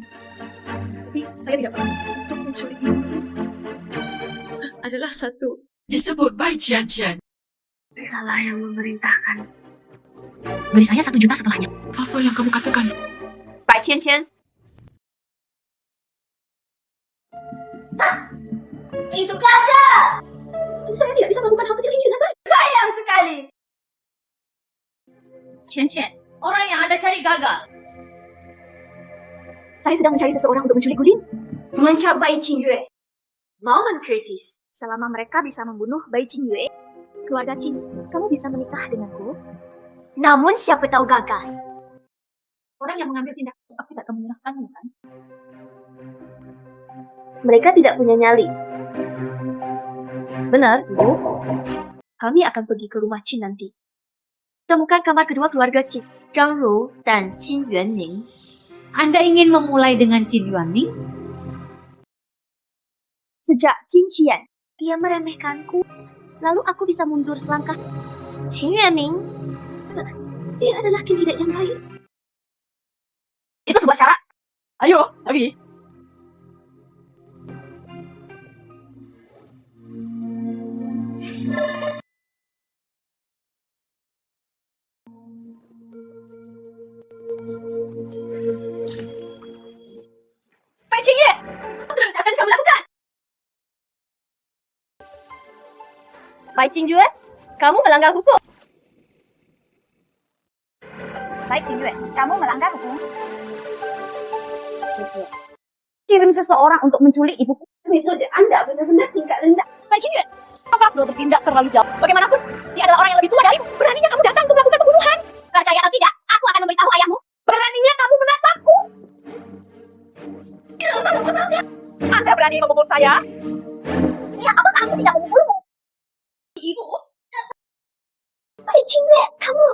Tapi saya tidak pernah untuk menculik ibu. Adalah satu disebut Bai Jian. Salah yang memerintahkan. Beri saya 1 juta setelahnya. Apa yang kamu katakan? Bai Qian. Itu gagal. Saya tidak bisa melakukan hal kecil ini dengan baik. Sayang sekali. Qian, orang yang Anda cari gagal. Saya sedang mencari seseorang untuk menculik Gulin. Mencap Bai Qingyue. Momen kritis. Selama mereka bisa membunuh Bai Qingyue, keluarga Qin, kamu bisa menikah denganku. Namun siapa tahu gagal. Orang yang mengambil tindakan aku tidak akan menyerahkanmu, kan? Mereka tidak punya nyali. Benar, Ibu. Kami akan pergi ke rumah Qin nanti. Temukan kamar kedua keluarga Qin, Zhang Ru dan Qin Yuanming. Anda ingin memulai dengan Qin Yuanming? Sejak Qin Xian, dia meremehkanku. Lalu aku bisa mundur selangkah. Qin Yuanming, dia adalah kandidat yang baik. Itu sebuah syarat. Ayo, pergi. Bai Qingyue, apa yang akan kamu lakukan? Bai Qingyue, kamu melanggar hukum. Bai Qingyue, kamu melanggar hukum. Kirim seseorang untuk menculik ibuku. Metode Anda benar-benar tingkat rendah. Bai Qingyue, apa sudah bertindak terlalu jauh? Bagaimanapun, dia adalah orang yang lebih tua darimu. Beraninya kamu datang untuk melakukan pembunuhan. Percaya atau tidak, aku akan memberitahu ayahmu. Beraninya kamu menatapku. Anda berani memukul saya? Ya, apakah aku tidak memukulmu? Ibu, Bai Qingyue, kamu.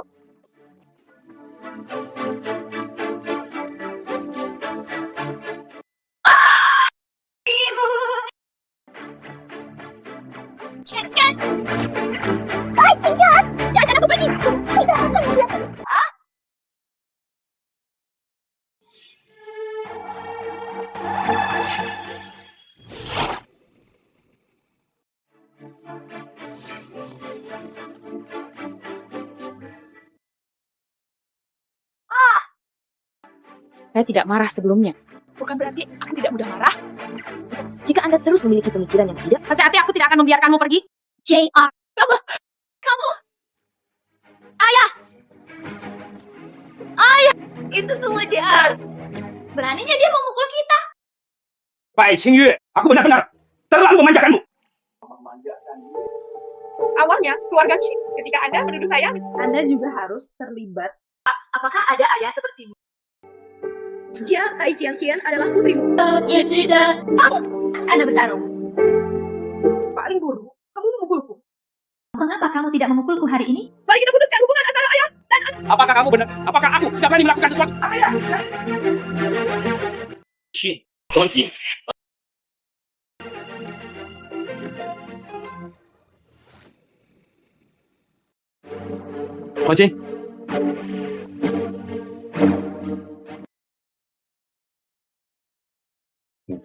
Bai Qingyue, jangan aku pergi. Tidak akan membiarkan. Saya tidak marah sebelumnya. bukan berarti aku tidak mudah marah. Jika Anda terus memiliki pemikiran yang tidak, Hati-hati, aku tidak akan membiarkanmu pergi. JR. Kamu. Ayah. Ayah. Itu semua JR. Beraninya dia memukul kita. Bai Qingyue, aku benar-benar terlalu memanjakanmu. Awalnya, keluarga Qin, ketika Anda menuduh saya, Anda juga harus terlibat. Apakah ada ayah sepertimu? Ya, Bai Jiangqian adalah putrimu. Tidak. Anda bertarung. Paling buruk, kamu memukulku. Mengapa kamu tidak memukulku hari ini? Mari kita putuskan hubungan antara ayah dan Apakah kamu benar? Apakah aku tidak berani melakukan sesuatu? ayah. Tuan Chin. Tuan Chin.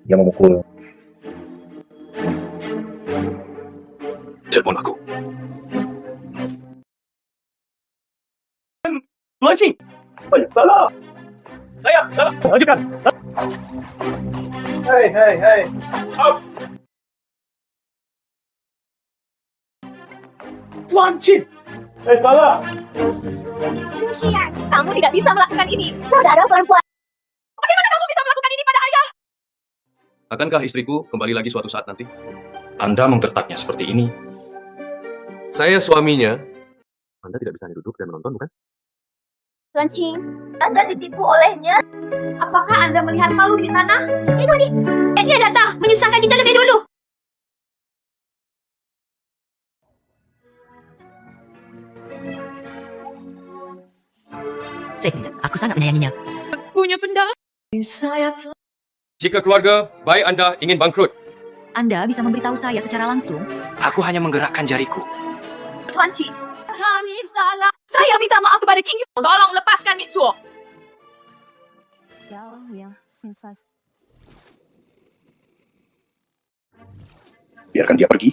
Dia memukul. Telepon aku. Tuan Chin. Salah. Saya salah. Lanjutkan. Hei. Tuan Chin. Salah. Cian, kamu tidak bisa melakukan ini. Saudara perempuan. Bagaimana kamu bisa melakukan ini pada ayah? Akankah istriku kembali lagi suatu saat nanti? Anda menggertaknya seperti ini. Saya suaminya. Anda tidak bisa duduk dan menonton, bukan? Tuan Chin, Anda ditipu olehnya. Apakah Anda melihat malu di sana? Itu nih. Dia datang menyusahkan kita lebih dulu. Aku sangat menyayanginya. Punya pendal. Jika keluarga baik Anda ingin bangkrut, Anda bisa memberitahu saya secara langsung. Aku hanya menggerakkan jariku. Tuan Chin, kami salah. Saya minta maaf kepada King Yu. Tolong lepaskan Mitsuo. Biarkan dia pergi.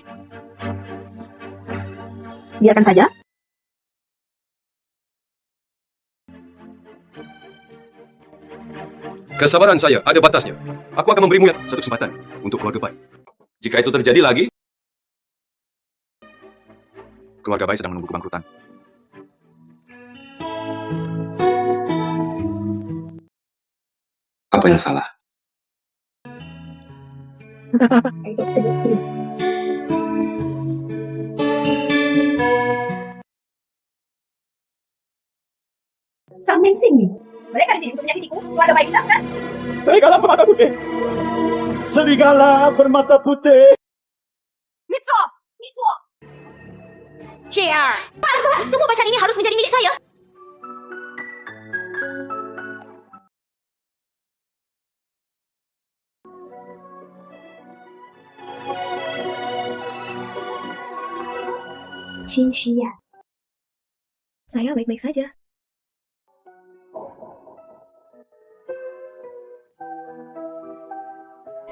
Biarkan saja. kesabaran saya ada batasnya. Aku akan memberimu satu kesempatan untuk keluarga baik. Jika itu terjadi lagi, keluarga baik sedang menunggu kebangkrutan. Apa yang salah? Sampai sini. Mereka di sini untuk menyakitiku. Keluarga baik kita, kan? Serigala bermata putih. Serigala bermata putih. Mitsuo! Mitsuo! JR, semua bacaan ini harus menjadi milik saya. Qin Xian. Saya baik-baik saja.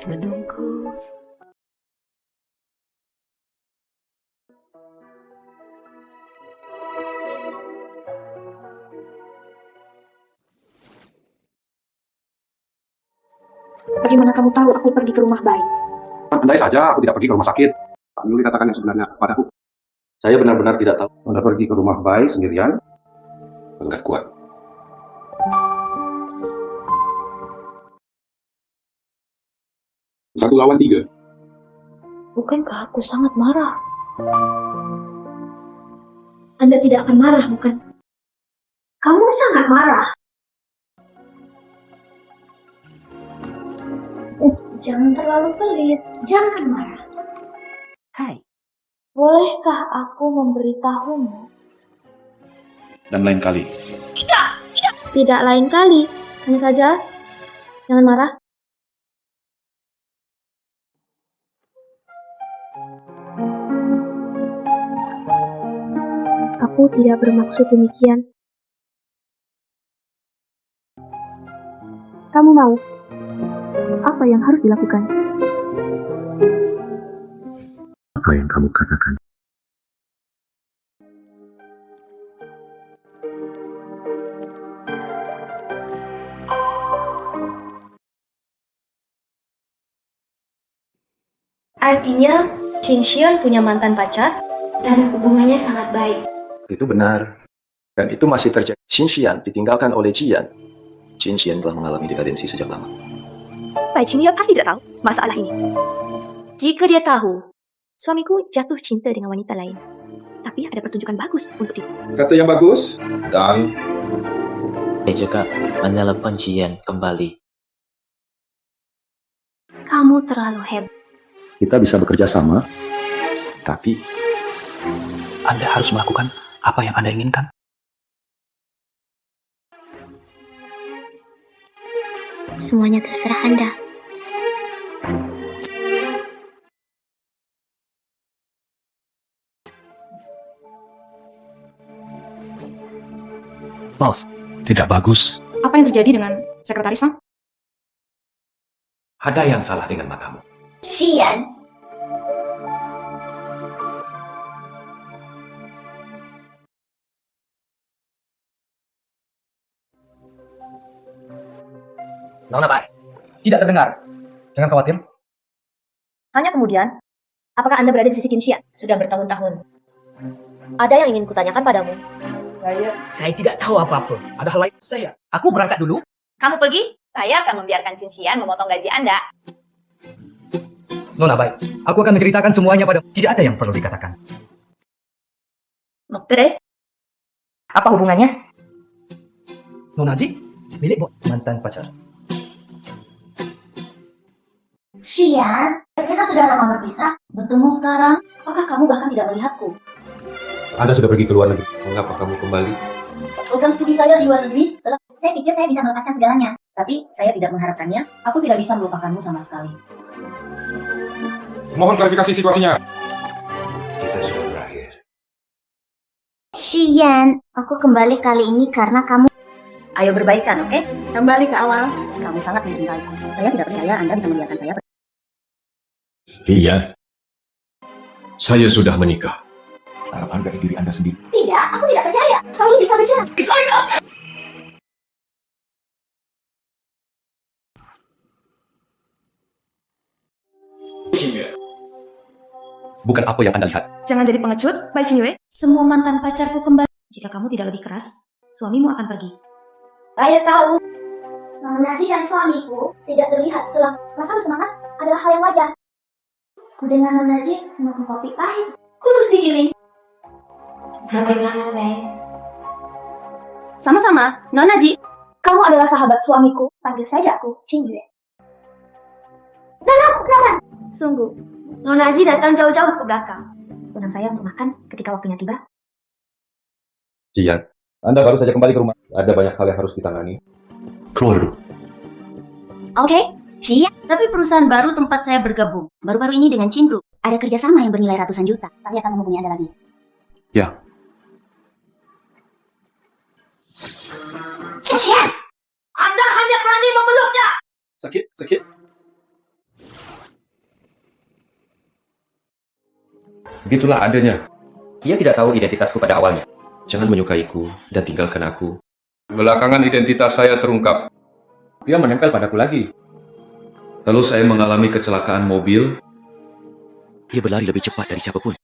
Menunggu. Bagaimana kamu tahu aku pergi ke rumah bayi? Andai saja aku tidak pergi ke rumah sakit. Pak Yuli katakan yang sebenarnya padaku. Saya benar-benar tidak tahu. Anda pergi ke rumah bayi sendirian. Enggak kuat. Satu lawan 3. Bukankah aku sangat marah? Anda tidak akan marah, bukan? Kamu sangat marah. Jangan terlalu pelit. Jangan marah. Hai. Bolehkah aku memberitahumu? Dan lain kali. Tidak lain kali. Hanya saja, jangan marah. Aku tidak bermaksud demikian. Kamu mau? Apa yang harus dilakukan? Apa yang kamu katakan? Artinya, Qin Xian punya mantan pacar dan hubungannya sangat baik. Itu benar. Dan itu masih terjadi. Qin Xian ditinggalkan oleh Jian. Qin Xian telah mengalami dekadensi sejak lama. Bai Qingye pasti tidak tahu masalah ini. Jika dia tahu, suamiku jatuh cinta dengan wanita lain. Tapi ada pertunjukan bagus untuk dia. Kata yang bagus. Dan Dia cakap menelpon Jian kembali. Kamu terlalu hebat. Kita bisa bekerja sama. Tapi Anda harus melakukan apa yang Anda inginkan. Semuanya terserah Anda. Bos, tidak bagus. Apa yang terjadi dengan sekretaris, Bang? Ada yang salah dengan matamu. Sian. Nona Pak, tidak terdengar. Jangan khawatir. Hanya kemudian, apakah Anda berada di sisi Qin Xian? Sudah bertahun-tahun. Ada yang ingin kutanyakan padamu. Saya tidak tahu apa-apa. Ada hal lain. Aku berangkat dulu. Kamu pergi, saya akan membiarkan Qin Xian memotong gaji Anda. Nona baik, aku akan menceritakan semuanya padamu. Tidak ada yang perlu dikatakan. Dokter, apa hubungannya? Nona Ji, milik mantan pacar. Xian, kita sudah lama berpisah. Bertemu sekarang, apakah kamu bahkan tidak melihatku? Anda sudah pergi ke luar negeri. Mengapa kamu kembali? Program studi saya di luar negeri telah... Saya pikir saya bisa melepaskan segalanya. Tapi saya tidak mengharapkannya. Aku tidak bisa melupakanmu sama sekali. Mohon klarifikasi situasinya. Kita sudah berakhir. Xian, aku kembali kali ini karena kamu... Ayo berbaikan, oke? Kembali ke awal. Kamu sangat mencintaiku. Saya tidak percaya Anda bisa membiarkan saya. Iya. Saya sudah menikah. Harapan dari diri Anda sendiri. Tidak, aku tidak percaya. Kamu bisa bicara. Saya... Bukan apa yang Anda lihat. Jangan jadi pengecut, Bai Qingyue. Semua mantan pacarku kembali. Jika kamu tidak lebih keras, suamimu akan pergi. Saya tahu. Menasihatkan suamiku tidak terlihat selama masa bersemangat adalah hal yang wajar. Ku dengar Nona Ji minum kopi pahit khusus digiling. Bagaimana, Bay? Sama-sama, Nona Ji. Kamu adalah sahabat suamiku. Panggil saja aku Qingyue. Dan aku kawan. Sungguh, Nona Ji datang jauh-jauh ke belakang. Undang saya untuk makan ketika waktunya tiba. Jian, Anda baru saja kembali ke rumah. Ada banyak hal yang harus ditangani. Keluar dulu. Oke, Xian. Tapi perusahaan baru tempat saya bergabung baru-baru ini dengan Qin Group. Ada kerjasama yang bernilai ratusan juta. Kami akan menghubungi Anda lagi. Ya. Xian, Anda hanya berani memeluknya. Sakit. Begitulah adanya. Dia tidak tahu identitasku pada awalnya. Jangan menyukaiku dan tinggalkan aku. Belakangan identitas saya terungkap. Dia menempel padaku lagi. Lalu saya mengalami kecelakaan mobil. Dia berlari lebih cepat dari siapapun.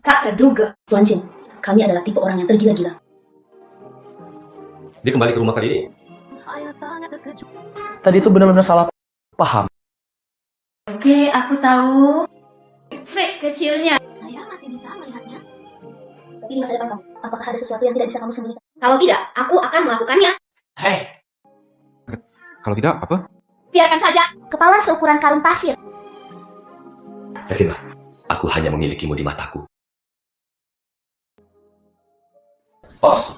Tak terduga. Tuan Jin, kami adalah tipe orang yang tergila-gila. Dia kembali ke rumah kali ini. Tadi itu benar-benar salah paham. Oke, aku tahu. Trik kecilnya. Saya masih bisa melihatnya. Tapi di masa depan kamu, apakah ada sesuatu yang tidak bisa kamu sembunyikan? Kalau tidak, aku akan melakukannya. Hei, Kalau tidak, apa? Biarkan saja. Kepala seukuran karung pasir. yakinlah, aku hanya memilikimu di mataku. Bos,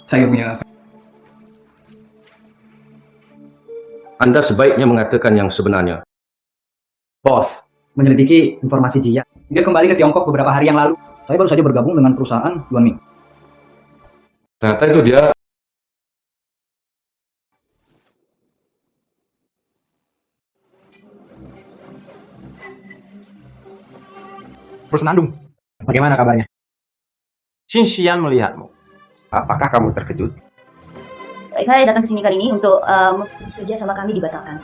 saya punya... Anda sebaiknya mengatakan yang sebenarnya. Bos, menyelidiki informasi Jia. Dia kembali ke Tiongkok beberapa hari yang lalu. Saya baru saja bergabung dengan perusahaan Yuanming. Ternyata itu dia. Nandung, bagaimana kabarnya? Qin Xian melihatmu. Apakah kamu terkejut? Saya datang ke sini kali ini untuk kerja sama kami dibatalkan.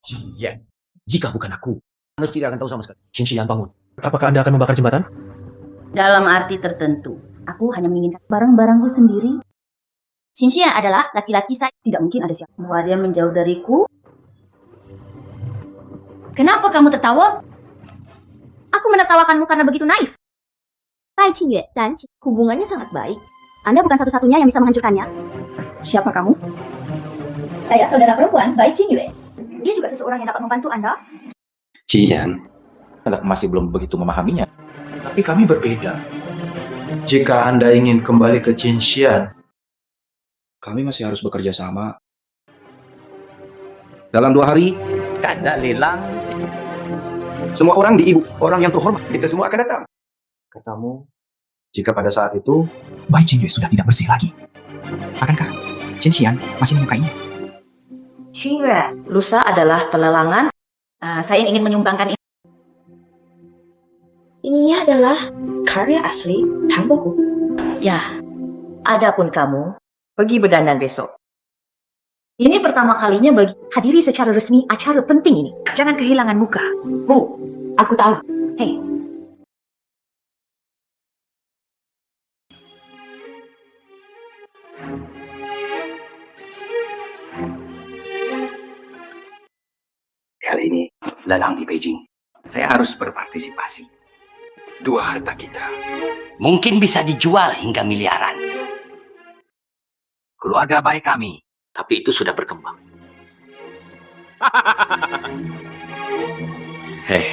Jian, jika bukan aku, Anda tidak akan tahu sama sekali. Qin Xian bangun. Apakah Anda akan membakar jembatan? Dalam arti tertentu, aku hanya menginginkan barang-barangku sendiri. Qin Xian adalah laki-laki saya. Tidak mungkin ada siapa. Bahwa dia menjauh dariku. Kenapa kamu tertawa? Aku menertawakanmu karena begitu naif. Bai Qingyue dan Qin, hubungannya sangat baik. Anda bukan satu-satunya yang bisa menghancurkannya. Siapa kamu? Saya saudara perempuan, Bai Qingyue. Dia juga seseorang yang dapat membantu Anda. Jian, Anda masih belum begitu memahaminya. Tapi kami berbeda. Jika Anda ingin kembali ke Qin Xian, kami masih harus bekerja sama. Dalam 2 hari, Kada lelang. Semua orang di ibu, orang yang terhormat, kita semua akan datang. Katamu, jika pada saat itu Bai Qingyue sudah tidak bersih lagi, akankah Chen Xian masih menyukainya? Qingyue, lusa adalah pelelangan. Saya ingin menyumbangkan ini. Ini adalah karya asli Tang Bohu. Ya, adapun kamu, pergi berdandan besok. Ini pertama kalinya bagi hadiri secara resmi acara penting ini. Jangan kehilangan muka. Bu, aku tahu. Hei. Kali ini, lelang di Beijing. Saya harus berpartisipasi. 2 harta kita mungkin bisa dijual hingga miliaran. Keluarga baik kami, tapi itu sudah berkembang. Hei.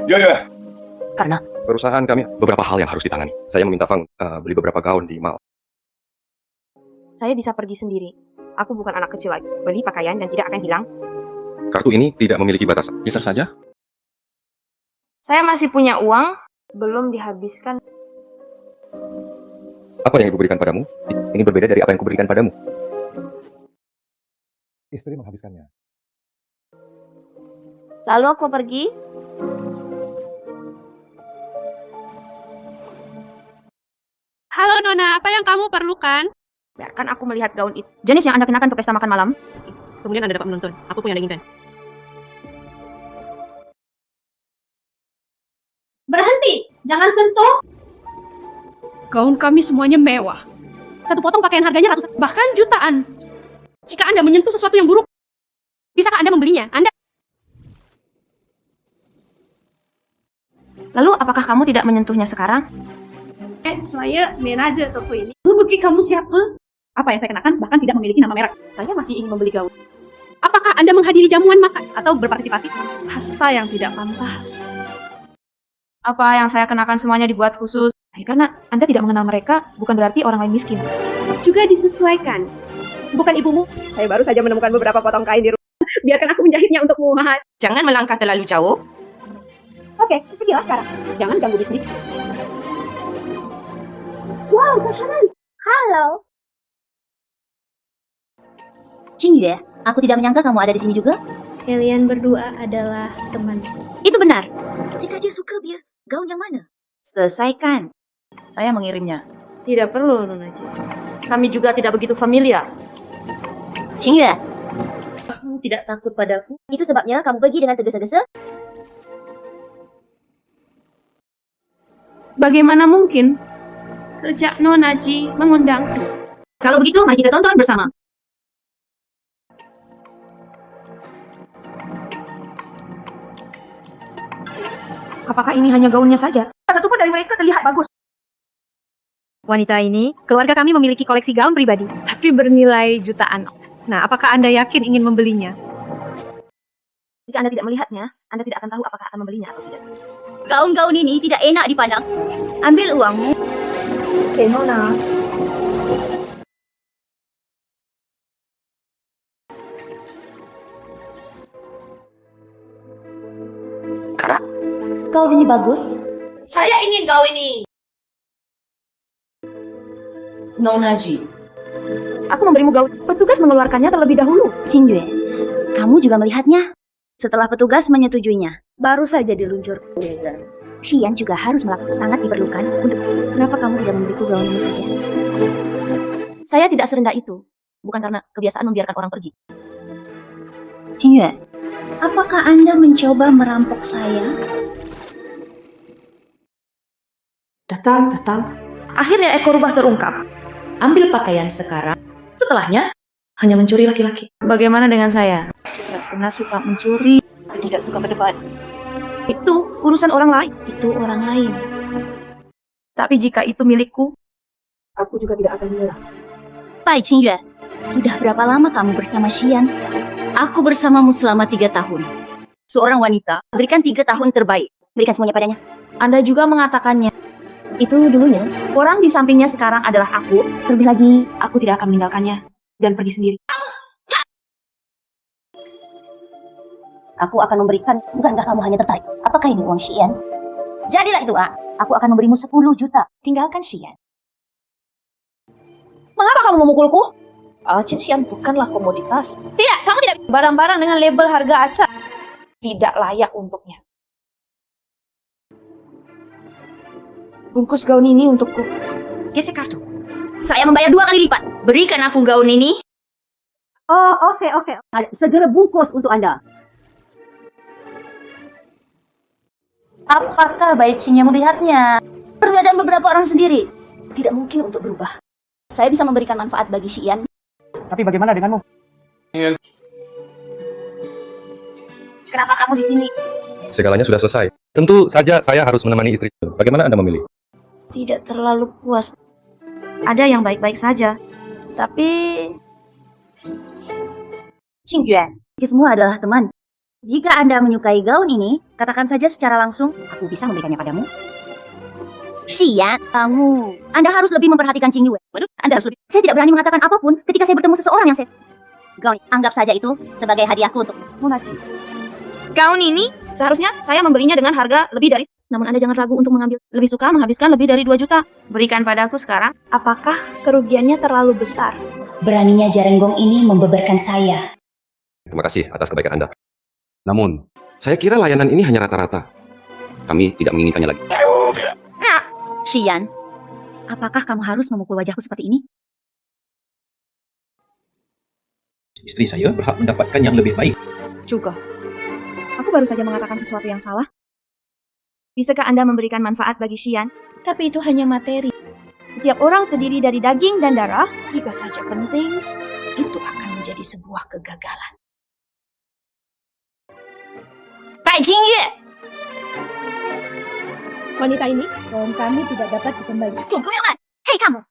Ya. Karena perusahaan kami beberapa hal yang harus ditangani. Saya meminta Fang beli beberapa gaun di mall. Saya bisa pergi sendiri. Aku bukan anak kecil lagi. Beli pakaian dan tidak akan hilang. Kartu ini tidak memiliki batasan. Bisa saja. Saya masih punya uang, belum dihabiskan. Apa yang ibu berikan padamu? Ini berbeda dari apa yang kuberikan padamu. Istri menghabiskannya. Lalu aku pergi. Halo Nona, apa yang kamu perlukan? Biarkan aku melihat gaun itu. Jenis yang Anda kenakan ke pesta makan malam. Kemudian Anda dapat menonton. Aku pun yang inginkan. Berhenti! Jangan sentuh! Gaun kami semuanya mewah. Satu potong pakaian harganya ratusan, bahkan jutaan. Jika Anda menyentuh sesuatu yang buruk, bisakah Anda membelinya? Anda... Lalu apakah kamu tidak menyentuhnya sekarang? Saya manajer toko ini. Bagi kamu siapa? Apa yang saya kenakan bahkan tidak memiliki nama merek. Saya masih ingin membeli gaun. Apakah Anda menghadiri jamuan makan atau berpartisipasi? Hasta yang tidak pantas. Apa yang saya kenakan semuanya dibuat khusus. Karena Anda tidak mengenal mereka, bukan berarti orang lain miskin. Juga disesuaikan. Bukan ibumu. Saya baru saja menemukan beberapa potong kain di rumah. Biarkan aku menjahitnya untukmu. Jangan melangkah terlalu jauh. Oke, pergilah sekarang. Jangan ganggu bisnis. Wow, Tashanan. Halo. Qingyue, aku tidak menyangka kamu ada di sini juga. Kalian berdua adalah teman. Itu benar. Jika dia suka, biar gaun yang mana? Selesaikan. Saya mengirimnya. Tidak perlu, Nona Ji. Kami juga tidak begitu familiar. Qingyue, kamu tidak takut padaku? Itu sebabnya kamu pergi dengan tergesa-gesa? Bagaimana mungkin? Sejak Nona Ji mengundang. Kalau begitu, mari kita tonton bersama. Apakah ini hanya gaunnya saja? Satu pun dari mereka terlihat bagus. Wanita ini, keluarga kami memiliki koleksi gaun pribadi. Tapi bernilai jutaan. Nah, apakah Anda yakin ingin membelinya? Jika Anda tidak melihatnya, Anda tidak akan tahu apakah akan membelinya atau tidak. Gaun-gaun ini tidak enak dipandang. Ambil uangmu. Oke, Nona. Kak, Gaun ini bagus. Saya ingin gaun ini. Nona Ji, aku memberimu gaun. Petugas mengeluarkannya terlebih dahulu. Qingyue, kamu juga melihatnya. Setelah petugas menyetujuinya, baru saja diluncur. Xian juga harus melakukan, sangat diperlukan untuk... Kenapa kamu tidak memberiku gaun ini saja? Saya tidak serendah itu. Bukan karena kebiasaan membiarkan orang pergi. Qingyue, apakah Anda mencoba merampok saya? Datang. Akhirnya ekor rubah terungkap. Ambil pakaian sekarang. Setelahnya, Hanya mencuri laki-laki. bagaimana dengan saya? Saya pernah suka mencuri, tidak suka berdebat. Itu urusan orang lain. Itu orang lain. Tapi jika itu milikku, Aku juga tidak akan menyerah. Bai Qingyue, sudah berapa lama kamu bersama Xian? Aku bersamamu selama 3 tahun. Seorang wanita, berikan 3 tahun terbaik. Berikan semuanya padanya. Anda juga mengatakannya. Itu dulunya. Orang di sampingnya sekarang adalah aku. Terlebih lagi, aku tidak akan meninggalkannya dan pergi sendiri. Aku akan memberikan, bukankah kamu hanya tertarik? Apakah ini uang Xian? Jadilah itu, A. Aku akan memberimu 10 juta. Tinggalkan Xian. Mengapa kamu memukulku? Xian bukanlah komoditas. Tidak, kamu tidak. Barang-barang dengan label harga acak tidak layak untuknya. Bungkus gaun ini untukku. Gesek kartu. Saya membayar 2 kali lipat. Berikan aku gaun ini. Oh, oke. Segera bungkus untuk Anda. Apakah baik Xingye melihatnya? Perbedaan beberapa orang sendiri tidak mungkin untuk berubah. Saya bisa memberikan manfaat bagi Xian. Tapi bagaimana denganmu? Kenapa kamu di sini? Segalanya sudah selesai. Tentu saja saya harus menemani istri. Bagaimana Anda memilih? Tidak terlalu puas. Ada yang baik-baik saja. Tapi... Qingyuan, kita semua adalah teman. Jika Anda menyukai gaun ini, katakan saja secara langsung, aku bisa memberikannya padamu. Xian, kamu. Anda harus lebih memperhatikan Qingyuan. Anda harus lebih. Saya tidak berani mengatakan apapun ketika saya bertemu seseorang yang saya... Gaun, anggap saja itu sebagai hadiahku untuk Monachi. Gaun ini seharusnya saya membelinya dengan harga lebih dari... Namun Anda jangan ragu untuk mengambil. Lebih suka menghabiskan lebih dari 2 juta. Berikan padaku sekarang. Apakah kerugiannya terlalu besar? Beraninya Jarenggong ini membeberkan saya. Terima kasih atas kebaikan Anda. Namun, saya kira layanan ini hanya rata-rata. Kami tidak menginginkannya lagi. Xian, apakah kamu harus memukul wajahku seperti ini? Istri saya berhak mendapatkan yang lebih baik. Juga. Aku baru saja mengatakan sesuatu yang salah. Bisakah Anda memberikan manfaat bagi Xian? Tapi itu hanya materi. Setiap orang terdiri dari daging dan darah. Jika saja penting, itu akan menjadi sebuah kegagalan. Bai Qingyue! Wanita ini, gaun kami tidak dapat dikembalikan. Hei kamu!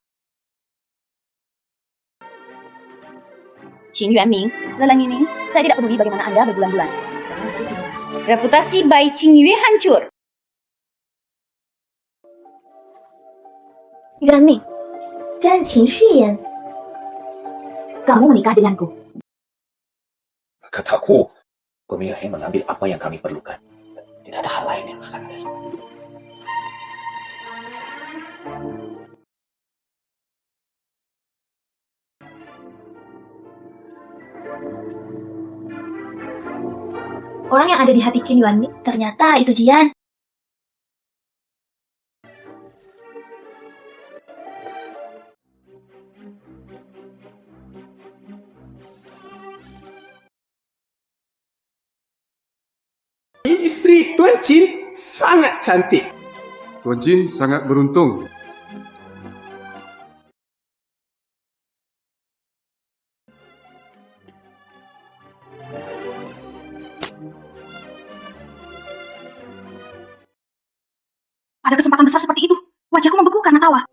Qin Yuanming, lelang ini, saya tidak peduli bagaimana Anda berbulan-bulan. Saya harus segera. Reputasi Bai Qingyue hancur. Yuanming, dan Xian, kamu menikah denganku. Kataku, kami hanya mengambil apa yang kami perlukan. Tidak ada hal lain yang akan ada. Orang yang ada di hati Qin Yuanming, ternyata itu Jian. Istri Tuan Chin sangat cantik. Tuan Jin sangat beruntung. Ada kesempatan besar seperti itu. Wajahku membeku karena tawa.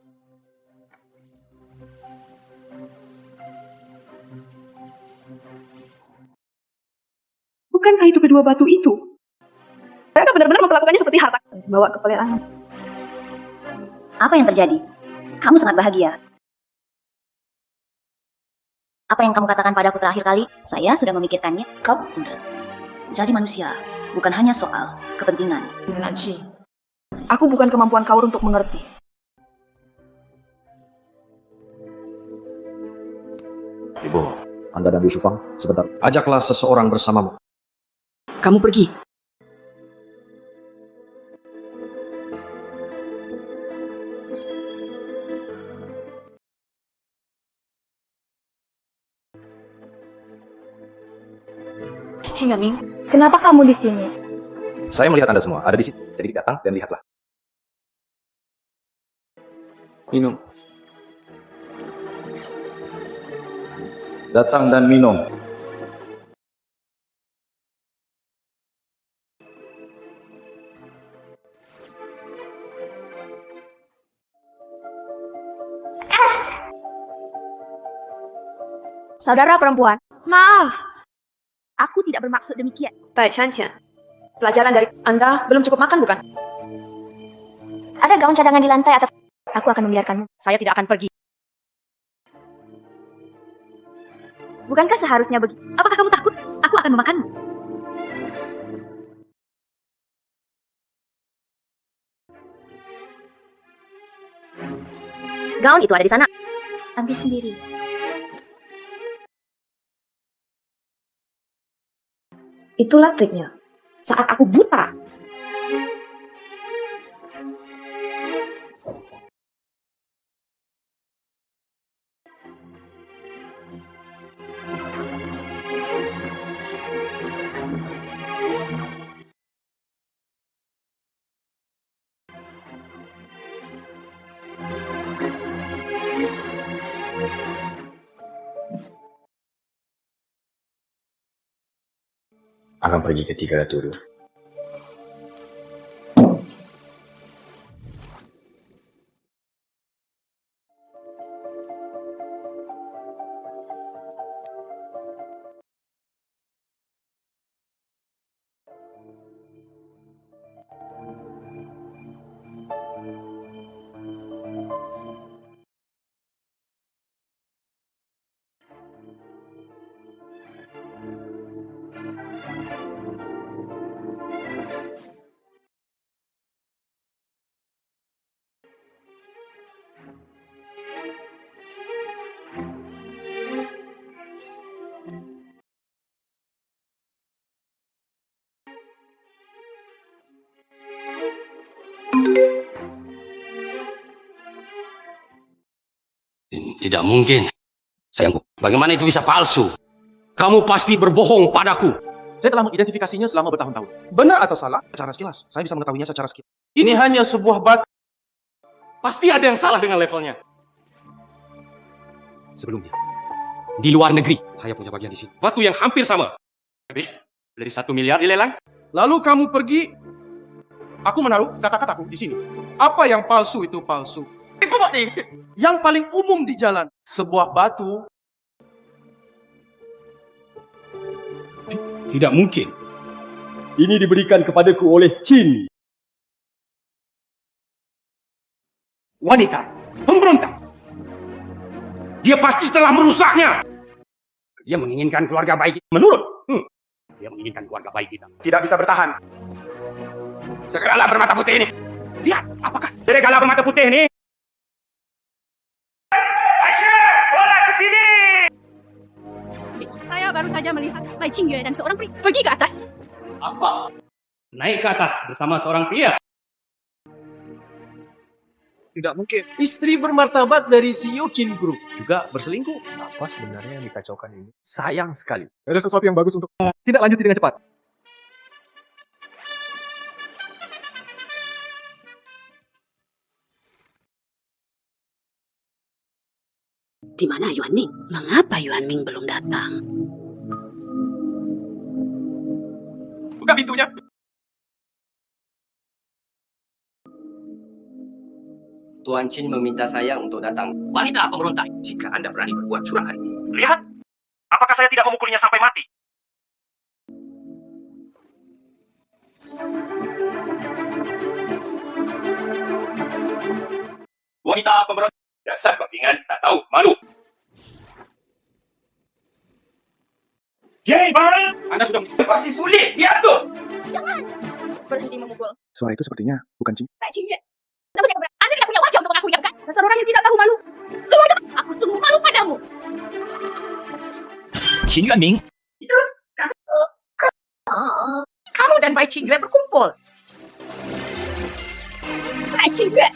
Bukankah itu kedua batu itu? Mereka benar-benar memperlakukannya seperti harta. Bawa ke pelelangan. Apa yang terjadi? Kamu sangat bahagia. Apa yang kamu katakan padaku terakhir kali? Saya sudah memikirkannya. Kau enggak. Jadi manusia bukan hanya soal kepentingan. Nancy, aku bukan kemampuan kau untuk mengerti. Ibu, Anda dan Bu Shufang, sebentar. Ajaklah seseorang bersamamu. Kamu pergi. Qin Yuanming, kenapa kamu di sini? Saya melihat Anda semua ada di sini. Jadi datang dan lihatlah. Minum. Datang dan minum. Saudara perempuan, maaf. Aku tidak bermaksud demikian. Baik, Shanshan. Pelajaran dari Anda belum cukup makan, bukan? Ada gaun cadangan di lantai atas. Aku akan membiarkanmu. Saya tidak akan pergi. Bukankah seharusnya begitu? Apakah kamu takut? Aku akan memakanmu. Gaun itu ada di sana. Ambil sendiri. Itulah triknya. Saat aku buta, Akan pergi ke Tiga Turu. Tidak mungkin. Sayangku, bagaimana itu bisa palsu? Kamu pasti berbohong padaku. Saya telah mengidentifikasinya selama bertahun-tahun. Benar atau salah? Secara sekilas. Saya bisa mengetahuinya secara sekilas. Ini hanya sebuah batu. Pasti ada yang salah dengan levelnya. Sebelumnya, di luar negeri, saya punya bagian di sini. Batu yang hampir sama. Lebih dari 1 miliar dilelang. Lalu kamu pergi. Aku menaruh kata-kataku di sini. Apa yang palsu itu palsu? Yang paling umum di jalan. Sebuah batu. Tidak mungkin. Ini diberikan kepadaku oleh Qin. Wanita. Pemberontak. Dia pasti telah merusaknya. Dia menginginkan keluarga baik kita menurun. Dia menginginkan keluarga baik kita. Tidak bisa bertahan. Segeralah bermata putih ini. Lihat, apakah segeralah bermata putih ini? Saya baru saja melihat Bai Qingyue dan seorang pria pergi ke atas. Apa? Naik ke atas bersama seorang pria. Tidak mungkin. Istri bermartabat dari CEO Qin Group Juga berselingkuh. apa sebenarnya yang dikacaukan ini? Sayang sekali. Ada sesuatu yang bagus untuk tidak lanjuti dengan cepat. Di mana Yuan Ming? Mengapa Yuan Ming belum datang? Buka pintunya. Tuan Qin meminta saya untuk datang. Wanita pemberontak. Jika Anda berani berbuat curang hari ini. Lihat. Apakah saya tidak memukulinya sampai mati? Wanita pemberontak. Dasar bafingan, tak tahu, malu. Yeay, Bang! Anda sudah pasti sulit, lihat tuh! Jangan berhenti memukul. Suara itu sepertinya bukan Qin. Bai Qingyue, Anda tidak punya wajah untuk mengakuinya, kan? Dasar orang yang tidak tahu malu. Keluar dari aku sungguh malu padamu. Qin Yuanming. Itu kamu dan Bai Qingyue berkumpul. Bai Qingyue,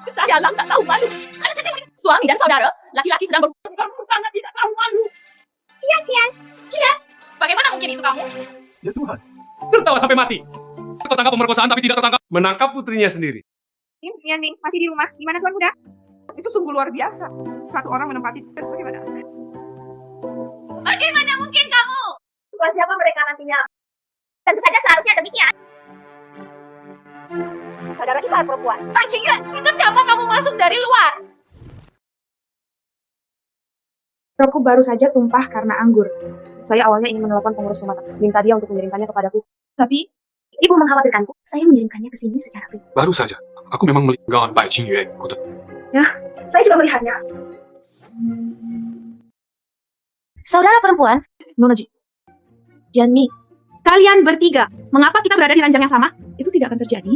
saya dalam tak tahu malu. Anda saja suami dan saudara, laki-laki sedang berhubungan sangat tidak tahu malu. Cian, bagaimana mungkin itu kamu? Ya Tuhan, tertawa sampai mati. Tertangkap pemerkosaan tapi tidak tertangkap. Menangkap putrinya sendiri. Ming, masih di rumah. Gimana Tuan Muda? Itu sungguh luar biasa. Satu orang menempati bagaimana? Bagaimana mungkin kamu? Bukan siapa mereka nantinya? Tentu saja seharusnya demikian. Saudara kita perempuan. Bai Qingyue, kenapa kamu masuk dari luar? Rokku baru saja tumpah karena anggur. Saya awalnya ingin menelpon pengurus rumah tangga, minta dia untuk mengirimkannya kepadaku. Tapi Ibu mengkhawatirkanku. Saya mengirimkannya ke sini secara pribadi. Baru saja, aku memang melihat gaun Bai Qingyue. Ya, saya juga melihatnya. Saudara perempuan, Nona Ji. Yanmi, kalian bertiga, mengapa kita berada di ranjang yang sama? Itu tidak akan terjadi.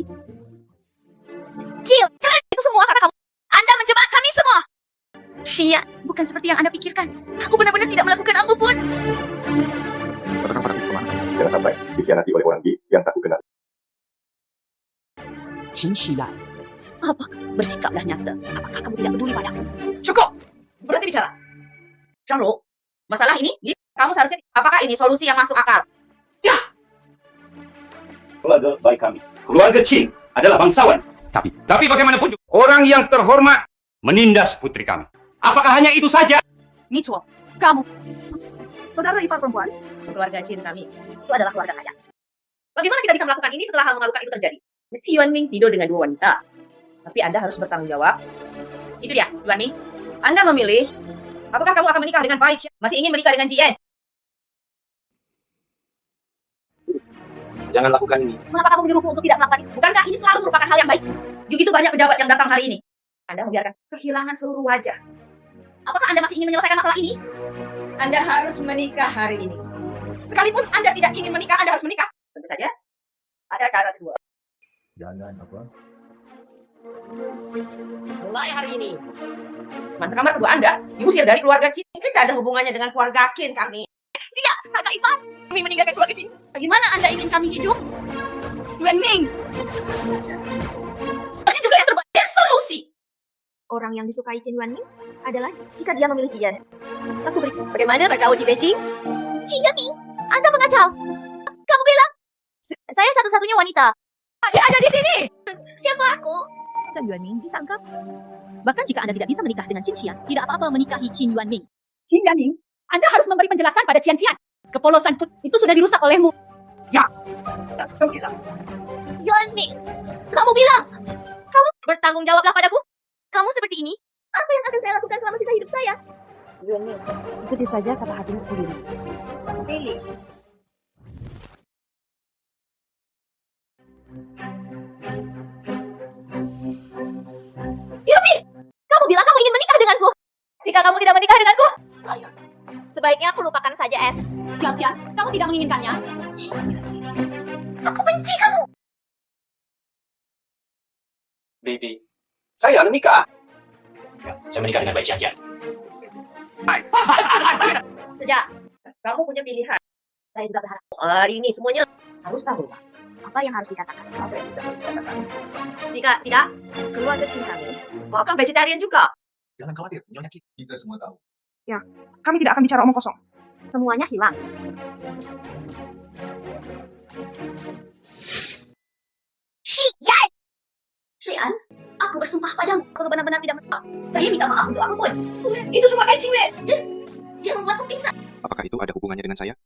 Ciu, itu semua karena kamu. Anda menjebak kami semua. Shia, bukan seperti yang Anda pikirkan. Aku benar-benar tidak melakukan apapun. Katakan padaku kemana? Jangan sampai dikhianati oleh orang yang tak kukenal. Qin Shiyan. Apa? Bersikaplah nyata. Apakah kamu tidak peduli padaku? Cukup! Berhenti bicara. Zhang Ru, masalah ini, kamu seharusnya, apakah ini solusi yang masuk akal? Keluarga baik kami. Keluarga Qin adalah bangsawan. Tapi bagaimanapun juga, orang yang terhormat menindas putri kami. Apakah hanya itu saja? Michuo, kamu. saudara ipar perempuan, Keluarga Qin kami, itu adalah keluarga kaya. Bagaimana kita bisa melakukan ini setelah hal memalukan itu terjadi? Si Yuanming tidur dengan dua wanita. Tapi Anda harus bertanggung jawab. Itu dia, Yuanming. Anda memilih, apakah kamu akan menikah dengan Bai Qian? Masih ingin menikah dengan Jian? Jangan lakukan ini. Mengapa kamu menyuruhku untuk tidak melakukan ini? Bukankah ini selalu merupakan hal yang baik? Begitu banyak pejabat yang datang hari ini. Anda membiarkan kehilangan seluruh wajah. Apakah Anda masih ingin menyelesaikan masalah ini? Anda harus menikah hari ini. Sekalipun Anda tidak ingin menikah, Anda harus menikah. Tentu saja, ada cara kedua. Jangan apa? Mulai hari ini, teman sekamar kedua Anda diusir dari keluarga Qin. Tidak ada hubungannya dengan keluarga Qin kami. Tidak, kakak ipar. Kami meninggalkan keluarga Qin. Bagaimana Anda ingin kami hidup? Yuanming. Ini juga yang terbaik. Solusi. orang yang disukai Qin Yuanming adalah jika dia memilih Jian. Aku beri. Bagaimana bergaul di Beijing? Qin Yuanming, Anda mengacau. Kamu bilang saya satu-satunya wanita. Dia ada di sini. Siapa aku? Dan Yuanming ditangkap. Bahkan jika Anda tidak bisa menikah dengan Qin Xian, tidak apa-apa menikahi Qin Yuanming. Qin Yuanming, Anda harus memberi penjelasan pada Qian Qian. Kepolosan itu sudah dirusak olehmu. Ya. Yuanming, kamu bilang kamu bertanggung jawablah padaku. Kamu seperti ini, apa yang akan saya lakukan selama sisa hidup saya? Yuanming, ikuti saja kata hatimu sendiri. Pilih. Yuanming, kamu bilang kamu ingin menikah denganku. Jika kamu tidak menikah denganku, sebaiknya aku lupakan saja Es. Qian Qian, kamu tidak menginginkannya. Aku benci kamu. Baby, saya menikah. Ya, saya menikah dengan Bai Qian. Sejak kamu punya pilihan. Saya juga berharap hari ini semuanya harus tahu apa yang harus dikatakan. Apa yang tidak dikatakan. Jika tidak, keluarga Qin kami akan vegetarian juga. Jangan khawatir, Nyonya Qin. Kita semua tahu. Ya, kami tidak akan bicara omong kosong. Semuanya hilang. Xian! Xian, aku bersumpah padamu, aku benar-benar tidak menikah. Saya minta maaf untuk apapun. Itu semua Bai Qingyue. Dia membuatku pingsan. Apakah itu ada hubungannya dengan saya?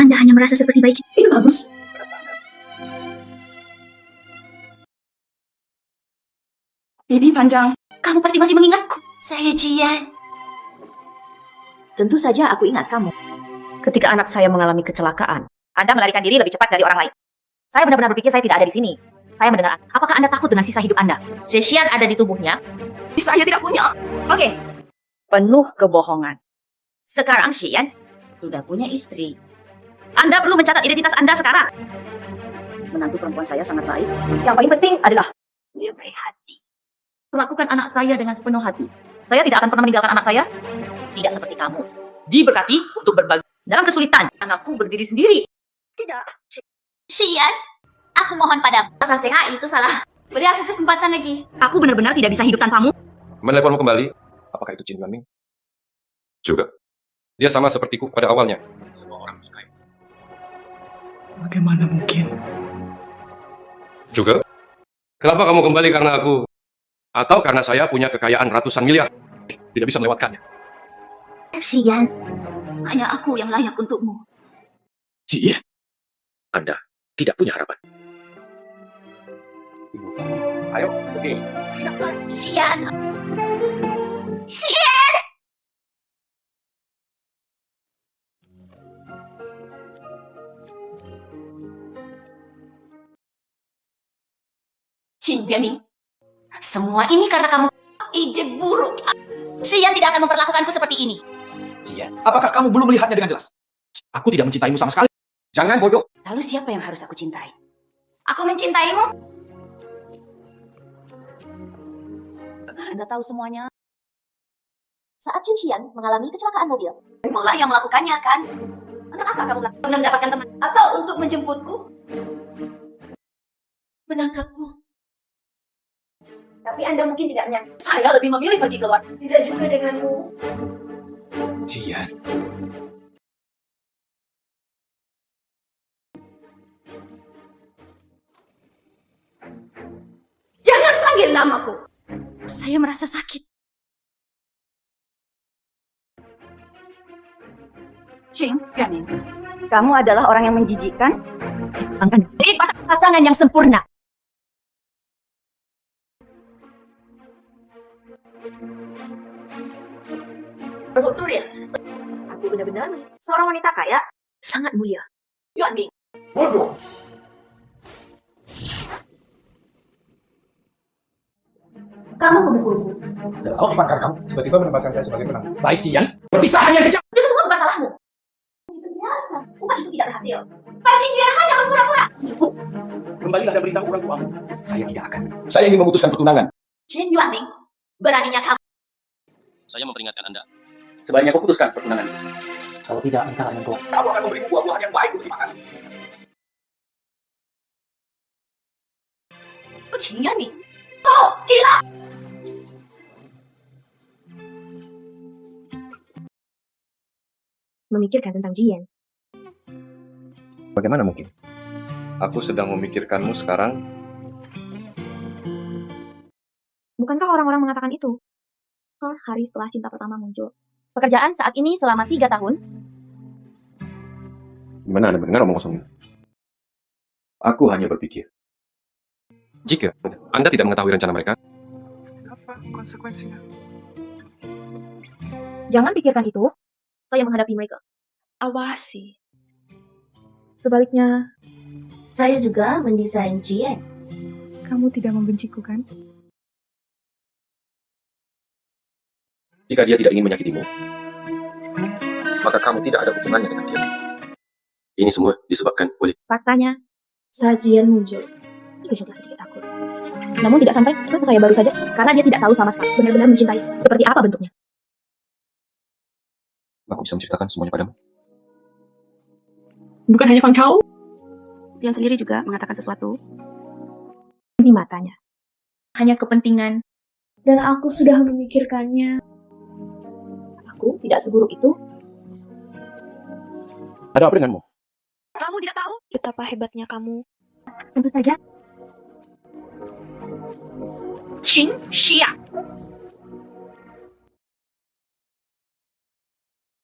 Anda hanya merasa seperti Bai Qingyue. Itu bagus. Bibi panjang. Kamu pasti masih mengingatku. Saya Jian. Tentu saja aku ingat kamu. Ketika anak saya mengalami kecelakaan, Anda melarikan diri lebih cepat dari orang lain. Saya benar-benar berpikir saya tidak ada di sini. Saya mendengar, apakah Anda takut dengan sisa hidup Anda? Xian ada di tubuhnya. Saya tidak punya. Oke. Penuh kebohongan. Sekarang Xian sudah punya istri. Anda perlu mencatat identitas Anda sekarang. Menantu perempuan saya sangat baik. Yang paling penting adalah Dia baik hati. perlakukan anak saya dengan sepenuh hati. Saya tidak akan pernah meninggalkan anak saya. Tidak seperti kamu. Diberkati untuk berbagi. Dalam kesulitan, anakku berdiri sendiri. Tidak. Xian, aku mohon padamu. KTH itu salah. Beri aku kesempatan lagi. Aku benar-benar tidak bisa hidup tanpamu. Menelponmu kembali. Apakah itu Qin Yuanming? Juga. Dia sama sepertiku pada awalnya. Semua orang menyukai. Bagaimana mungkin? Juga. Kenapa kamu kembali karena aku? Atau karena saya punya kekayaan ratusan miliar? Tidak bisa melewatkannya. Xian, hanya aku yang layak untukmu. Jian, Anda tidak punya harapan. Ayo, oke. Xian. Xian. Bianing, semua ini karena kamu ide buruk. Xian tidak akan memperlakukanku seperti ini. Jian, apakah kamu belum melihatnya dengan jelas? Aku tidak mencintaimu sama sekali. Jangan bodoh. Lalu siapa yang harus aku cintai? Aku mencintaimu. Anda tahu semuanya. Saat Qin Xian mengalami kecelakaan mobil, Kamulah yang melakukannya, kan? untuk apa kamu lakukan? Untuk mendapatkan teman atau untuk menjemputku? Menangkapku. Tapi Anda mungkin tidak menyangka. Saya lebih memilih pergi keluar. Tidak juga denganmu. Jian. Jangan panggil namaku. Saya merasa sakit. Qin Bianing, kamu adalah orang yang menjijikkan. Ini pasangan yang sempurna. Betul ya? Aku benar-benar seorang wanita kaya, sangat mulia. Yuan Bing. Bodoh. Kamu memukulku. Oh, pakar kamu tiba-tiba menempatkan saya sebagai penang. Baik, Jian. Perpisahan yang kejam. Itu semua bukan salahmu. Itu jelas, upah itu tidak berhasil. Bai Qingyu hanya berpura-pura. Kembalilah dan beritahu orang tuamu. Saya tidak akan. Saya ingin memutuskan pertunangan. Qin Yuanming, beraninya kamu. Saya memperingatkan Anda. Sebaiknya kau putuskan pertunangan. Kalau tidak, engkau akan mentua. Kamu akan memberi buah-buahan yang baik untuk dimakan. Qin Yuanming, kau gila. Memikirkan tentang Jian. Bagaimana mungkin? Aku sedang memikirkanmu sekarang. Bukankah orang-orang mengatakan itu? Hari setelah cinta pertama muncul. Pekerjaan saat ini selama 3 tahun. Gimana Anda mendengar omong kosong ini? Aku hanya berpikir. Jika Anda tidak mengetahui rencana mereka, Apa konsekuensinya? Jangan pikirkan itu. Saya menghadapi mereka. Awasi. Sebaliknya, Saya juga mendesain Jian. Kamu tidak membenciku, kan? jika dia tidak ingin menyakitimu, maka kamu tidak ada hubungannya dengan dia. Ini semua disebabkan oleh faktanya, saat Jian muncul, itu juga sedikit takut. Namun tidak sampai, kenapa saya baru saja? Karena dia tidak tahu sama sekali benar-benar mencintai seperti apa bentuknya. aku bisa menceritakan semuanya padamu. Bukan hanya Fan Kao. Dia sendiri juga mengatakan sesuatu. Ini matanya. Hanya kepentingan. Dan aku sudah memikirkannya. Aku tidak seburuk itu. Ada apa denganmu? Kamu tidak tahu betapa hebatnya kamu. Tentu saja. Qin Xian.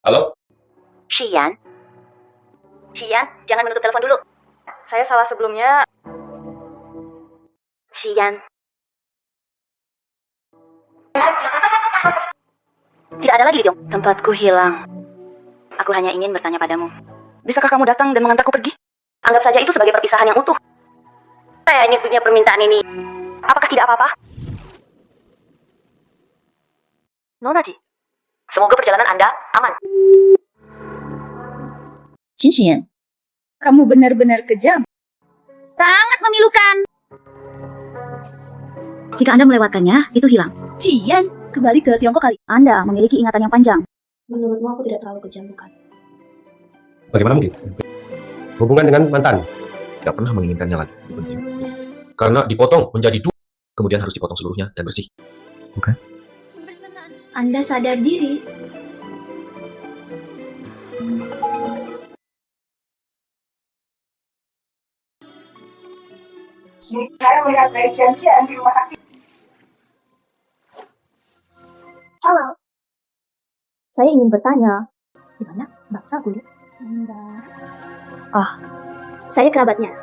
Halo? Xian, jangan menutup telepon dulu. Saya salah sebelumnya. Xian. Tidak ada lagi di Tiong. Tempatku hilang. Aku hanya ingin bertanya padamu. Bisakah kamu datang dan mengantarku pergi? Anggap saja itu sebagai perpisahan yang utuh. Saya hanya punya permintaan ini. Apakah tidak apa-apa? Nonaji, semoga perjalanan Anda aman. Qin Xian, kamu benar-benar kejam. Sangat memilukan. Jika Anda melewatkannya, itu hilang. Jian, kembali ke Tiongkok kali. Anda memiliki ingatan yang panjang. Menurutmu aku tidak terlalu kejam, bukan? Bagaimana mungkin? Hubungan dengan mantan. Tidak pernah menginginkannya lagi. Itu penting. Karena dipotong menjadi 2, kemudian harus dipotong seluruhnya dan bersih. Bukan? Anda sadar diri. Saya melihat dari Jian di rumah sakit. Halo. Saya ingin bertanya. Di mana bangsa kulit? Enggak. Oh, saya kerabatnya.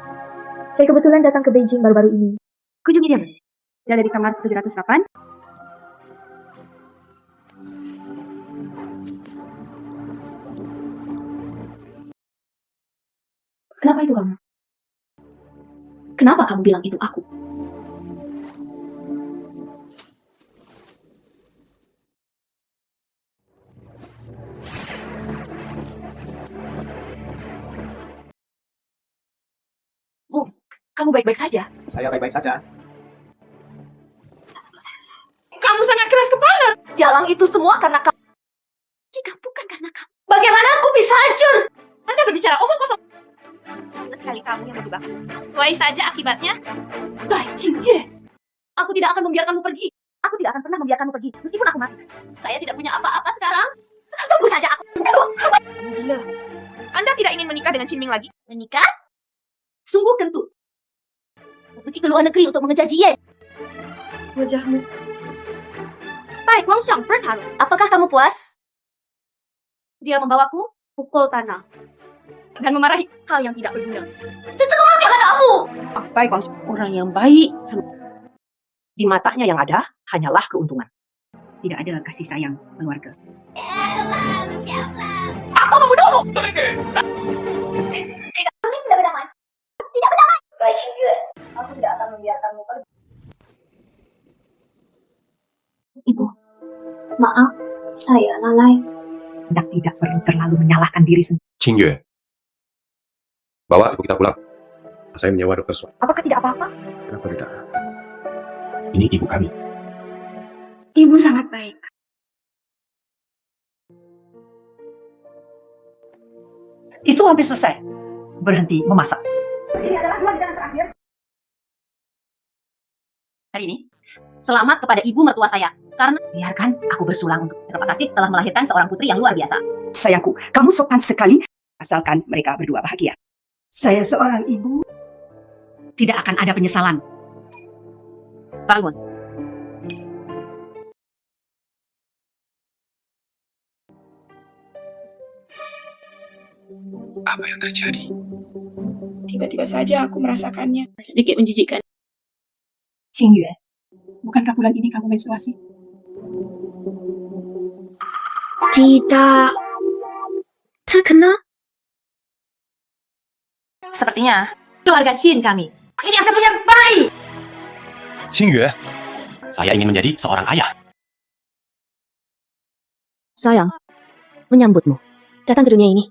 Saya kebetulan datang ke Beijing baru-baru ini. Kunjungi dia. Dia ada di kamar 708. Kenapa itu kamu? Kenapa kamu bilang itu aku? Kamu baik-baik saja? Saya baik-baik saja. Kamu sangat keras kepala. Jalan itu semua karena kamu. Jika bukan karena kamu, bagaimana aku bisa hancur? Anda berbicara omong kosong. Sekali kamu yang menjebakku. Tuai saja akibatnya. Baik, Xingyue. Aku tidak akan membiarkanmu pergi. Aku tidak akan pernah membiarkanmu pergi, meskipun aku mati. Saya tidak punya apa-apa sekarang. Tunggu saja aku. Kamu gila. Anda tidak ingin menikah dengan Qinming lagi? Menikah? Sungguh kentut. Pergi ke luar negeri untuk mengejar Jie. Wajahmu. Baik, Wangxiang bertaruh. Apakah kamu puas? Dia membawaku pukul tanah dan memarahi hal yang tidak berguna. Terserah kamu. Baik, orang yang baik. Di matanya yang ada hanyalah keuntungan. Tidak ada kasih sayang keluarga. Aku membunuhmu. Tidak, kami tidak berdamai. Tidak berdamai. Baik, Xingyue. Aku tidak akan membiarkanmu pergi. Ibu, maaf, saya lalai. Hendak tidak perlu terlalu menyalahkan diri sendiri. Xingyue, bawa ibu kita pulang. Saya menyewa dokter swab. Apakah tidak apa-apa? Kenapa tidak? Ini ibu kami. Ibu sangat baik. Itu hampir selesai. Berhenti memasak. Ini adalah kewajiban terakhir. Hari ini, selamat kepada ibu mertua saya. Karena biarkan aku bersulang untuk terima kasih telah melahirkan seorang putri yang luar biasa. Sayangku, kamu sopan sekali. Asalkan mereka berdua bahagia. Saya seorang ibu. Tidak akan ada penyesalan. Bangun. Apa yang terjadi? Tiba-tiba saja aku merasakannya. Sedikit menjijikkan. Xingyue, bukankah bulan ini kamu menstruasi? Tidak terkena. Sepertinya keluarga Qin kami. Ini akan punya bayi. Xingyue, saya ingin menjadi seorang ayah. Sayang, menyambutmu. Datang ke dunia ini.